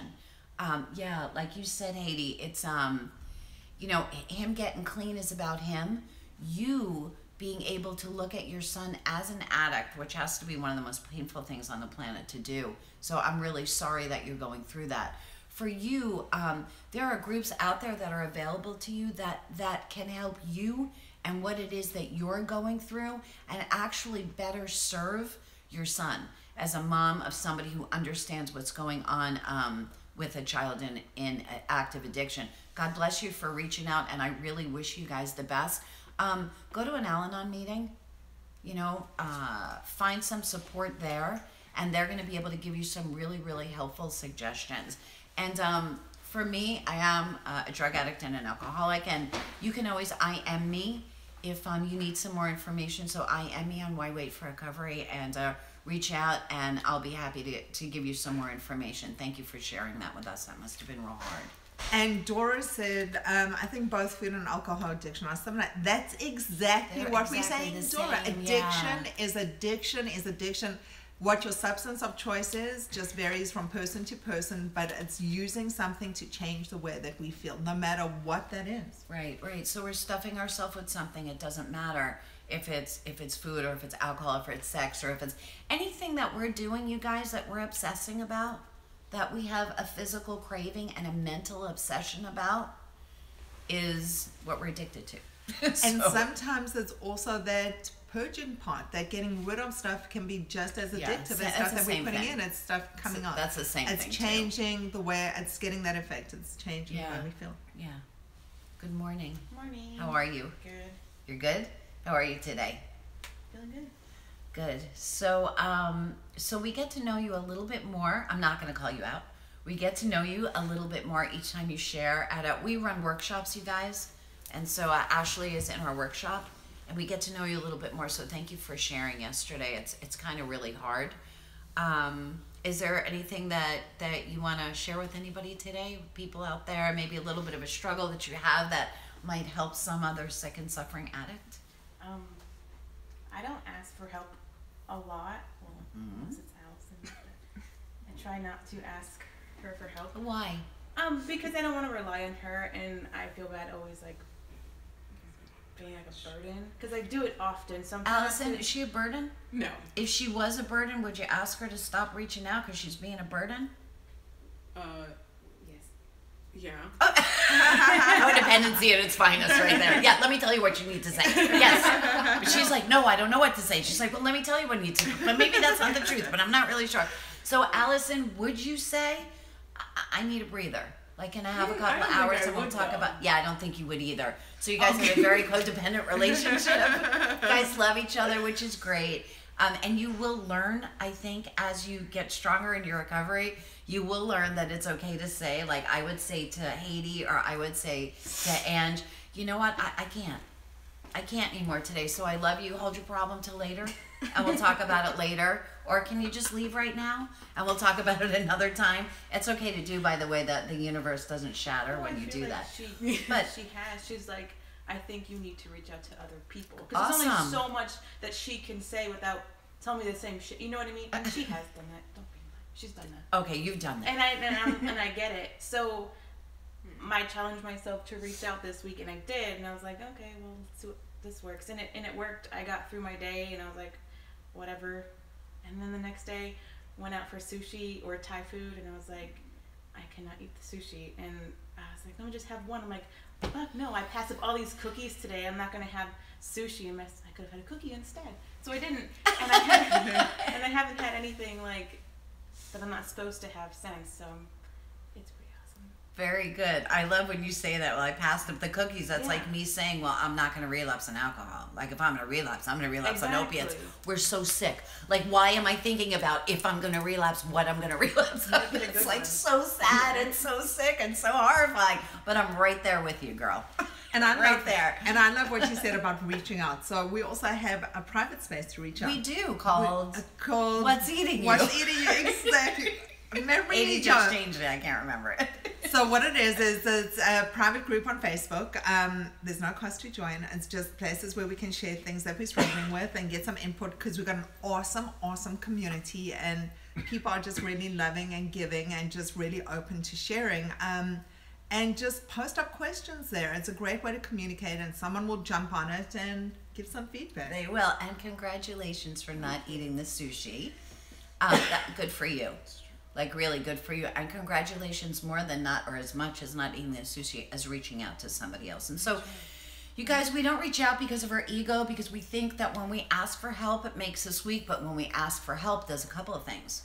Yeah, like you said, Haiti, it's, him getting clean is about him. You being able to look at your son as an addict, which has to be one of the most painful things on the planet to do. So I'm really sorry that you're going through that. For you, there are groups out there that are available to you that can help you and what it is that you're going through and actually better serve your son as a mom of somebody who understands what's going on with a child in active addiction. God bless you for reaching out, and I really wish you guys the best. Go to an Al-Anon meeting, find some support there, and they're going to be able to give you some really, really helpful suggestions. And for me, I am a drug addict and an alcoholic, and you can always IM me if you need some more information. So IM me on Why Wait for Recovery, and reach out, and I'll be happy to give you some more information. Thank you for sharing that with us. That must have been real hard. And Dora said, I think both food and alcohol addiction are similar. That's exactly They're what exactly we're saying, the Dora. same, Addiction is addiction. What your substance of choice is just varies from person to person, but it's using something to change the way that we feel, no matter what that is. Right. So we're stuffing ourselves with something. It doesn't matter if it's food, or if it's alcohol, or if it's sex, or if it's anything that we're doing, you guys, that we're obsessing about, that we have a physical craving and a mental obsession about, is what we're addicted to. And So- sometimes it's also that purging part, that getting rid of stuff can be just as Yeah, addictive as that's stuff the that we're same putting thing. in. It's stuff coming So on. that's the same It's thing, too. changing the way it's getting that effect. It's changing the way we feel. Yeah. Good morning. Morning. How are you? Good. You're good? How are you today? Feeling good. Good. So, so we get to know you a little bit more. I'm not going to call you out. We get to know you a little bit more each time you share. We run workshops, you guys, and so Ashley is in our workshop, and we get to know you a little bit more. So thank you for sharing yesterday. It's kind of really hard. Is there anything that you want to share with anybody today? People out there, maybe a little bit of a struggle that you have that might help some other sick and suffering addict? I don't ask for help a lot. Well, unless it's Allison. But I try not to ask her for help. Why? Because I don't want to rely on her, and I feel bad always like being like a burden. Because I do it often. Sometimes. Allison, is she a burden? No. If she was a burden, would you ask her to stop reaching out because she's being a burden? Yes. Yeah. Codependency at its finest right there. Yeah, let me tell you what you need to say. Yes. But she's like, no, I don't know what to say. She's like, well, let me tell you what you need to. But maybe that's not the truth, but I'm not really sure. So, Allison, would you say, I need a breather? Like, can I have a I couple don't think hours I and we'll would, talk though. about... Yeah, I don't think you would either. So you guys have a very codependent relationship. You guys love each other, which is great. And you will learn, I think, as you get stronger in your recovery, you will learn that it's okay to say, like I would say to Haiti, or I would say to Ange, you know what, I can't anymore today, so I love you, hold your problem till later, and we'll talk about it later. Or can you just leave right now, and we'll talk about it another time? It's okay to do, by the way, that the universe doesn't shatter Well, when I you feel do like that. But But- she's like, I think you need to reach out to other people. Because there's Awesome. only so much that she can say without telling me the same shit. You know what I mean? And she has done that. Don't be mad. She's done that. Okay, you've done that. And I get it. So I challenged myself to reach out this week, and I did. And I was like, okay, well, let's see what this works. And it worked. I got through my day, and I was like, whatever. And then the next day, went out for sushi or Thai food, and I was like, I cannot eat the sushi. And I was like, no, just have one. I'm like, fuck no, I passed up all these cookies today. I'm not going to have sushi. And I could have had a cookie instead. So I didn't. And I haven't had anything like that I'm not supposed to have since. So it's pretty awesome. Very good. I love when you say that. Well, I passed up the cookies. That's Yeah. like me saying, well, I'm not going to relapse on alcohol. Like, if I'm going to relapse, I'm going to relapse on opiates. Exactly. We're so sick. Like, why am I thinking about if I'm going to relapse, what I'm going to relapse on? That's a It's good like one. so sad and so sick and so horrifying. But I'm right there with you, girl. And I Right love there. And I love what you said about reaching out. So we also have a private space to reach out. We do, called Called What's Eating You? What's Eating You? Exactly. Mary 80 Jo. just changed it. I can't remember it. So what it is it's a private group on Facebook. There's no cost to join. It's just places where we can share things that we're struggling with and get some input, because we've got an awesome community, and people are just really loving and giving and just really open to sharing. And just post up questions there. It's a great way to communicate, and someone will jump on it and give some feedback. They will. And congratulations for not eating the sushi. Good for you. Like, really good for you. And congratulations more than not, or as much as not eating the sushi, as reaching out to somebody else. And so, you guys, we don't reach out because of our ego, because we think that when we ask for help, it makes us weak. But when we ask for help, does a couple of things.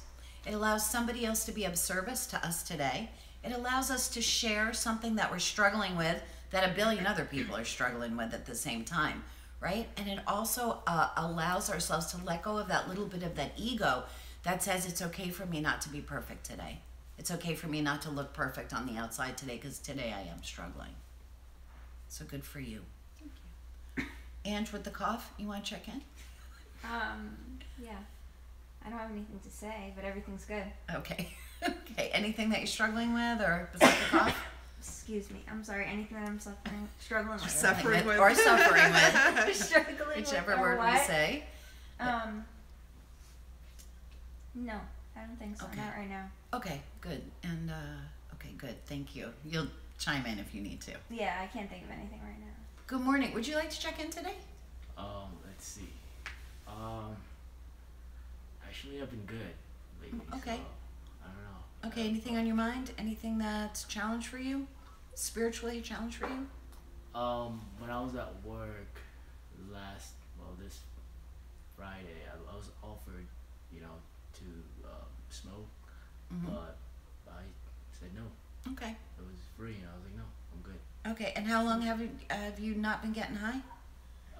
It allows somebody else to be of service to us today. It allows us to share something that we're struggling with that a billion other people are struggling with at the same time, right? And it also allows ourselves to let go of that little bit of that ego that says it's okay for me not to be perfect today. It's okay for me not to look perfect on the outside today, because today I am struggling. So good for you. Thank you. Ange, with the cough, you want to check in? Yeah. I don't have anything to say, but everything's good. Okay. Okay. Anything that you're struggling with, or besides the cough? Excuse me. I'm sorry. Anything that I'm struggling with. Suffering with. Or suffering with. Struggling Whichever with, or word we what? say. No, I don't think so. Okay. Not right now. Okay, good. And, okay, good. Thank you. You'll chime in if you need to. Yeah, I can't think of anything right now. Good morning. Would you like to check in today? Let's see. Actually, I've been good lately. Okay. So, I don't know. Okay, anything on your mind? Anything that's a challenge for you? Spiritually a challenge for you? When I was at work this Friday, I was offered, to smoke, but I said no. Okay. It was free, and I was like, no, I'm good. Okay, and how long have you not been getting high?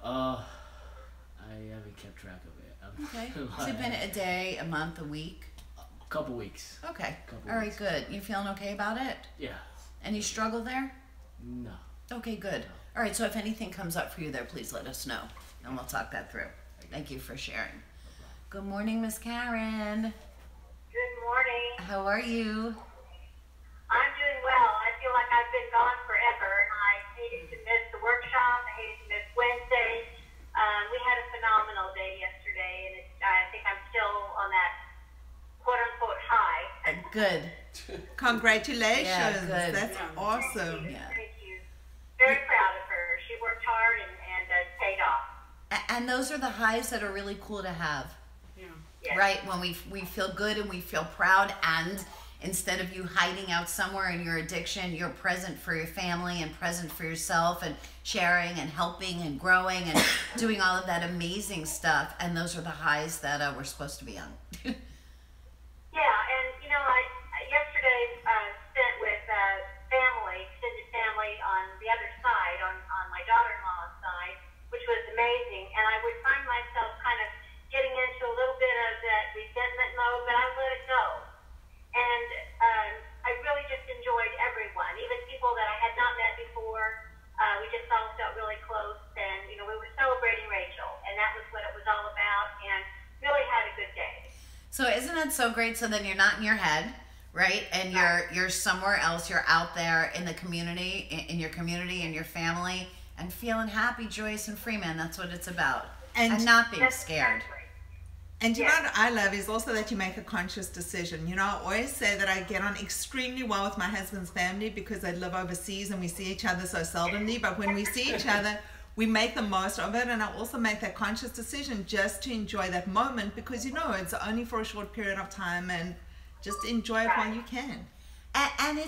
I haven't kept track of it. Okay. Has it been a day, a month, a week? A couple weeks. Okay. Couple All right, weeks. good. You feeling okay about it? Yeah. Any struggle there? No. Okay, good. All right, so if anything comes up for you there, please let us know, and we'll talk that through. Thank you for sharing. Good morning, Miss Karen. Good morning. How are you? I'm doing well. I feel like I've been gone forever, and I hated to miss the workshop. I hated to miss Wednesday. We had a phenomenal day yesterday, and I think I'm still on that quote-unquote high. Good. Congratulations. Yeah, good. That's Yeah. awesome. Yeah. Thank you. Very proud of her. She worked hard, and it's paid off. And those are the highs that are really cool to have. Yeah. Yes. Right, when we feel good and we feel proud, and instead of you hiding out somewhere in your addiction, you're present for your family and present for yourself and sharing and helping and growing and doing all of that amazing stuff. And those are the highs that we're supposed to be on. Yeah, and I yesterday spent with extended family on the other side, on my daughter-in-law's side, which was amazing. And I would find myself kind of getting into a little bit of that resentment mode, but I let it go. And I really just enjoyed everyone, even people that I had not met before. We just all felt really close, and we were celebrating Rachel, and that was what it was all about, and really had a good day. So isn't it so great? So then you're not in your head, right? And you're somewhere else. You're out there in the community, in your community, in your family, and feeling happy, joyous, and free, man. That's what it's about. And not being That's scared. exactly. And you know what I love is also that you make a conscious decision. I always say that I get on extremely well with my husband's family because they live overseas and we see each other so seldomly. But when we see each other, we make the most of it. And I also make that conscious decision just to enjoy that moment because it's only for a short period of time, and just enjoy it while you can. And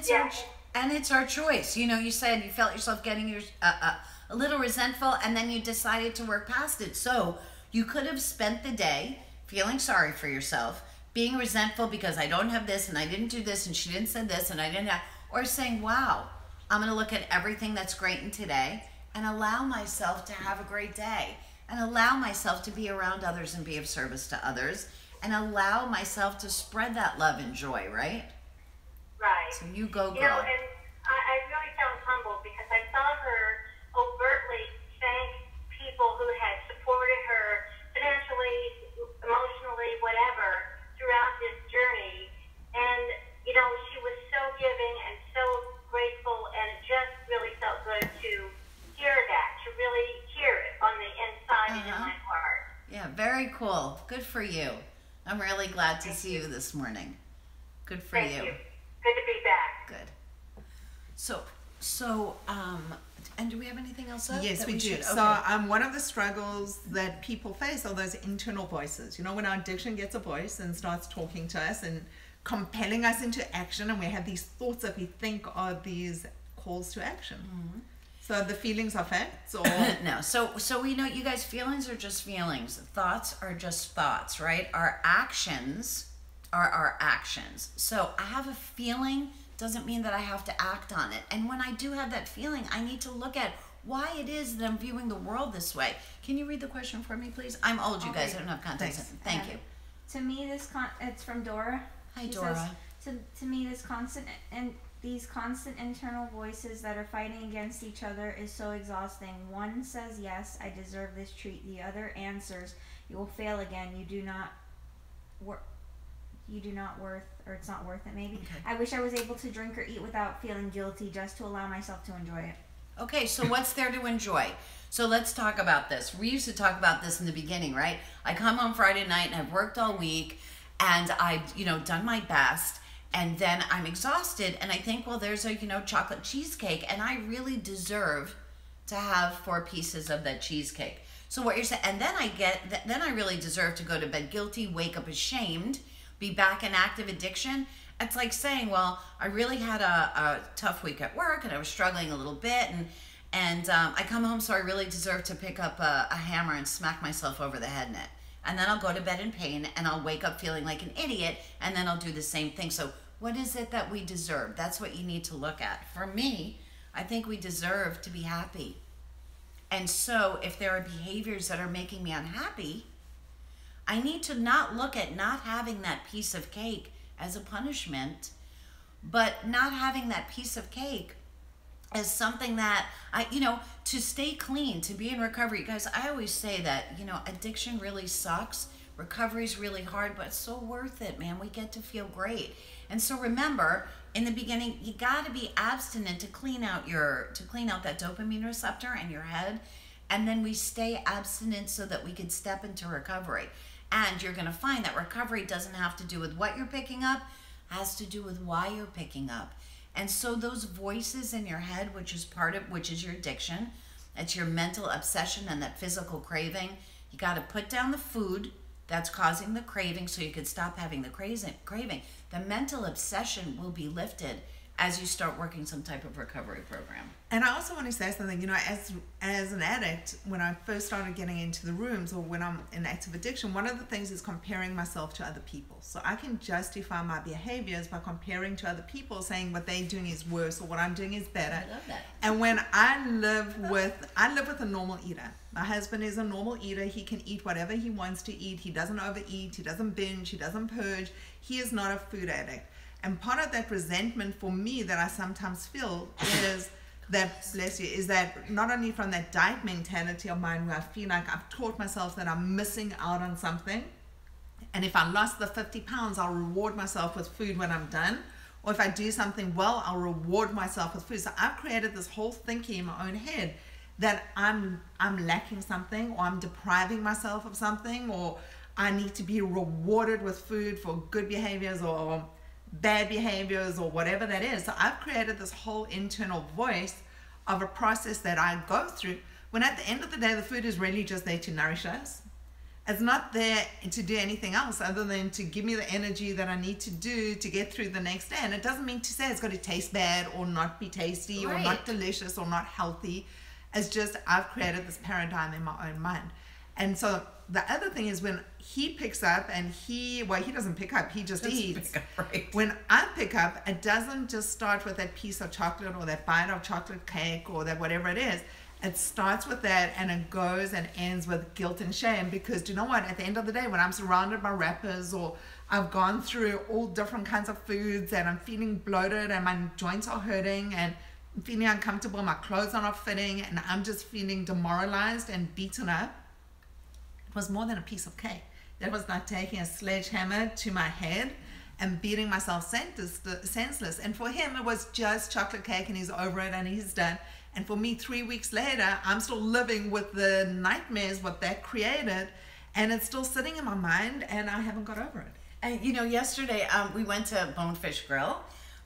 it's our choice. You know, you said you felt yourself getting a little resentful, and then you decided to work past it. So you could have spent the day feeling sorry for yourself, being resentful because I don't have this and I didn't do this and she didn't say this and I didn't have, or saying, wow, I'm going to look at everything that's great in today and allow myself to have a great day, and allow myself to be around others and be of service to others, and allow myself to spread that love and joy, right? Right. So you go, girl. You know, and I really felt humbled because I saw her overtly thank people who had supported her financially, emotionally, whatever, throughout this journey. And, you know, she was so giving and so grateful, and it just really felt good to hear that, to really hear it on the inside and in my heart. Yeah, very cool. Good for you. I'm really glad to see you this morning. Good for Thank you. Good to be back. Good. So, and do we have anything else up? Yes, that we do. should? So, Okay. one of the struggles that people face are those internal voices. You know, when our addiction gets a voice and starts talking to us and compelling us into action, and we have these thoughts that we think are these calls to action. Mm-hmm. So the feelings are facts, or No, so we know, you guys, feelings are just feelings. Thoughts are just thoughts, right? Our actions are our actions. So I have a feeling doesn't mean that I have to act on it. And when I do have that feeling, I need to look at why it is that I'm viewing the world this way. Can you read the question for me, please? I'm old, you guys. I don't have context. Thanks. Thank you. To me, it's from Dora. Hi, She Dora. says, to me, these constant internal voices that are fighting against each other is so exhausting. One says, yes, I deserve this treat. The other answers, you will fail again. You do not worth, or it's not worth it, maybe. Okay. I wish I was able to drink or eat without feeling guilty, just to allow myself to enjoy it. Okay, so what's there to enjoy? So let's talk about this. We used to talk about this in the beginning, right? I come home Friday night and I've worked all week and I've, done my best, and then I'm exhausted and I think, well, there's a, chocolate cheesecake and I really deserve to have 4 pieces of that cheesecake. So what you're saying, and then then I really deserve to go to bed guilty, wake up ashamed, be back in active addiction. It's like saying, well, I really had a tough week at work and I was struggling a little bit, and I come home, so I really deserve to pick up a hammer and smack myself over the head in it. And then I'll go to bed in pain and I'll wake up feeling like an idiot, and then I'll do the same thing. So what is it that we deserve? That's what you need to look at. For me, I think we deserve to be happy. And so if there are behaviors that are making me unhappy, I need to not look at not having that piece of cake as a punishment, but not having that piece of cake as something that to stay clean, to be in recovery. Guys, I always say that, addiction really sucks. Recovery is really hard, but it's so worth it, man. We get to feel great. And so remember, in the beginning, you got to be abstinent to clean out that dopamine receptor in your head. And then we stay abstinent so that we can step into recovery. And you're going to find that recovery doesn't have to do with what you're picking up, it has to do with why you're picking up. And so those voices in your head, which is your addiction, it's your mental obsession and that physical craving, you got to put down the food that's causing the craving so you can stop having the craving. The mental obsession will be lifted as you start working some type of recovery program. And I also want to say something, as an addict, when I first started getting into the rooms, or when I'm in active addiction, one of the things is comparing myself to other people. So I can justify my behaviors by comparing to other people, saying what they're doing is worse or what I'm doing is better. I love that. And when I live with a normal eater. My husband is a normal eater. He can eat whatever he wants to eat. He doesn't overeat. He doesn't binge. He doesn't purge. He is not a food addict. And part of that resentment for me that I sometimes feel is that, bless you, is that not only from that diet mentality of mine where I feel like I've taught myself that I'm missing out on something. And if I lost the 50 pounds, I'll reward myself with food when I'm done. Or if I do something well, I'll reward myself with food. So I've created this whole thinking in my own head that I'm lacking something, or I'm depriving myself of something, or I need to be rewarded with food for good behaviors or bad behaviors or whatever that is. So I've created this whole internal voice of a process that I go through, when at the end of the day the food is really just there to nourish us. It's not there to do anything else other than to give me the energy that I need to do to get through the next day. And it doesn't mean to say it's got to taste bad or not be tasty or not delicious or not healthy. It's just I've created this paradigm in my own mind. And so the other thing is when he picks up and he doesn't pick up, he just eats. When I pick up, it doesn't just start with that piece of chocolate or that bite of chocolate cake or that whatever it is. It starts with that and it goes and ends with guilt and shame, because do you know what? At the end of the day, when I'm surrounded by wrappers or I've gone through all different kinds of foods and I'm feeling bloated and my joints are hurting and I'm feeling uncomfortable, my clothes are not fitting, and I'm just feeling demoralized and beaten up, it was more than a piece of cake. That was like taking a sledgehammer to my head and beating myself senseless. And for him, it was just chocolate cake and he's over it and he's done. And for me, 3 weeks later, I'm still living with the nightmares, what that created, and it's still sitting in my mind, and I haven't got over it. And you know, yesterday we went to Bonefish Grill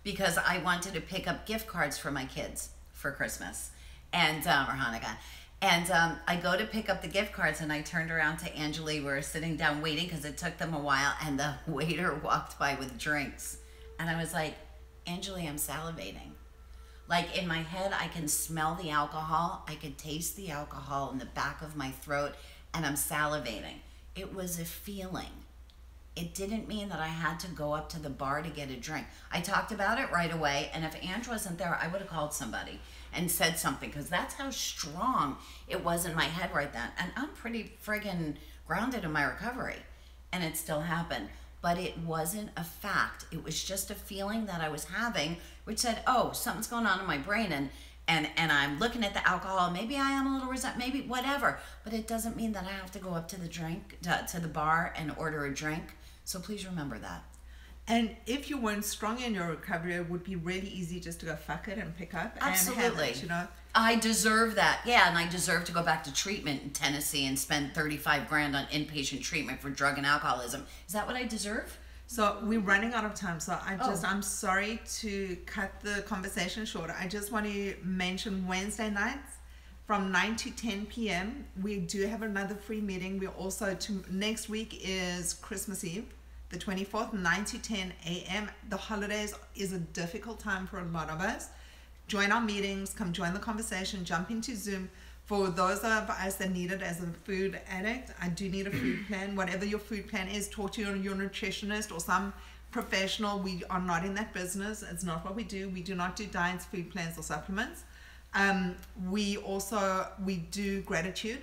because I wanted to pick up gift cards for my kids for Christmas and or Hanukkah. And I go to pick up the gift cards, and I turned around to Angeli. We were sitting down waiting because it took them a while, and the waiter walked by with drinks. And I was like, Angeli, I'm salivating. Like in my head, I can smell the alcohol. I could taste the alcohol in the back of my throat, and I'm salivating. It was a feeling. It didn't mean that I had to go up to the bar to get a drink. I talked about it right away, and if Ange wasn't there, I would have called somebody and said something, because that's how strong it was in my head right then. And I'm pretty friggin' grounded in my recovery, and it still happened. But it wasn't a fact. It was just a feeling that I was having, which said, oh, something's going on in my brain, and I'm looking at the alcohol. Maybe I am a little resent, maybe whatever. But it doesn't mean that I have to go up to the to the bar and order a drink. So please remember that. And if you weren't strong in your recovery, it would be really easy just to go fuck it and pick up Absolutely. and have it, you know. I deserve that. Yeah, and I deserve to go back to treatment in Tennessee and spend $35 grand on inpatient treatment for drug and alcoholism. Is that what I deserve? So we're running out of time. So I'm sorry to cut the conversation short. I just want to mention Wednesday nights from 9 to 10 p.m. We do have another free meeting. We also, next week is Christmas Eve, the 24th, 9 to 10 a.m. The holidays is a difficult time for a lot of us. Join our meetings, come join the conversation, jump into Zoom. For those of us that need it as a food addict, I do need a food plan. Whatever your food plan is, talk to your nutritionist or some professional. We are not in that business. It's not what we do. We do not do diets, food plans, or supplements. We do gratitude.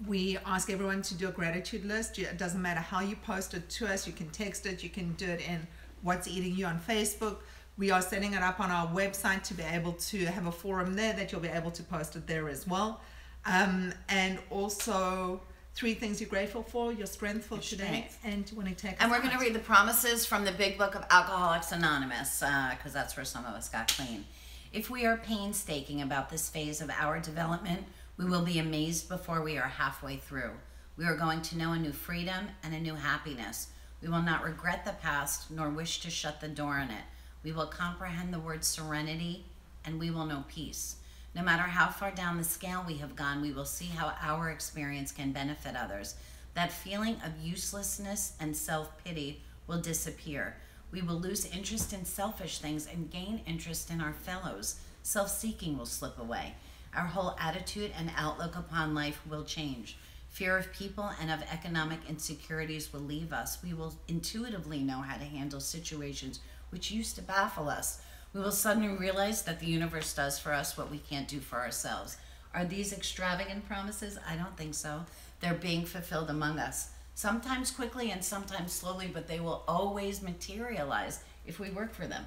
We ask everyone to do a gratitude list. It doesn't matter how you post it to us. You can text it. You can do it in What's Eating You on Facebook. We are setting it up on our website to be able to have a forum there that you'll be able to post it there as well. And also 3 things you're grateful for, your strength for today, and you want to take. And we're going to read the promises from the Big Book of Alcoholics Anonymous, because that's where some of us got clean. If we are painstaking about this phase of our development, we will be amazed before we are halfway through. We are going to know a new freedom and a new happiness. We will not regret the past, nor wish to shut the door on it. We will comprehend the word serenity, and we will know peace. No matter how far down the scale we have gone, we will see how our experience can benefit others. That feeling of uselessness and self-pity will disappear. We will lose interest in selfish things and gain interest in our fellows. Self-seeking will slip away. Our whole attitude and outlook upon life will change. Fear of people and of economic insecurities will leave us. We will intuitively know how to handle situations which used to baffle us. We will suddenly realize that the universe does for us what we can't do for ourselves. Are these extravagant promises? I don't think so. They're being fulfilled among us. Sometimes quickly and sometimes slowly, but they will always materialize if we work for them.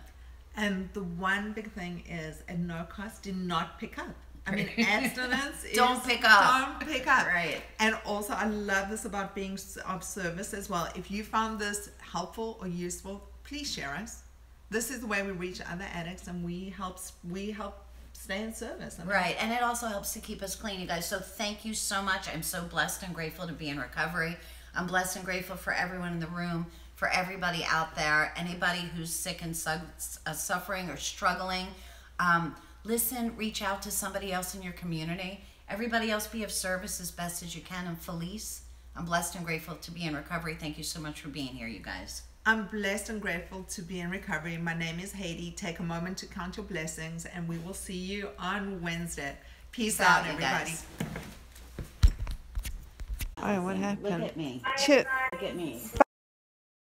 And the one big thing is, at no cost, do not pick up. I mean, abstinence is... Don't pick up. Don't pick up. Right. And also, I love this about being of service as well. If you found this helpful or useful, please share us. This is the way we reach other addicts, and we help stay in service. Right, and it also helps to keep us clean, you guys. So thank you so much. I'm so blessed and grateful to be in recovery. I'm blessed and grateful for everyone in the room, for everybody out there, anybody who's sick and suffering or struggling. Listen, reach out to somebody else in your community. Everybody else, be of service as best as you can. And Felice, I'm blessed and grateful to be in recovery. Thank you so much for being here, you guys. I'm blessed and grateful to be in recovery. My name is Haiti. Take a moment to count your blessings, and we will see you on Wednesday. Peace out, you everybody. guys. Oh, what happened? Look at me. Chip. Look at me.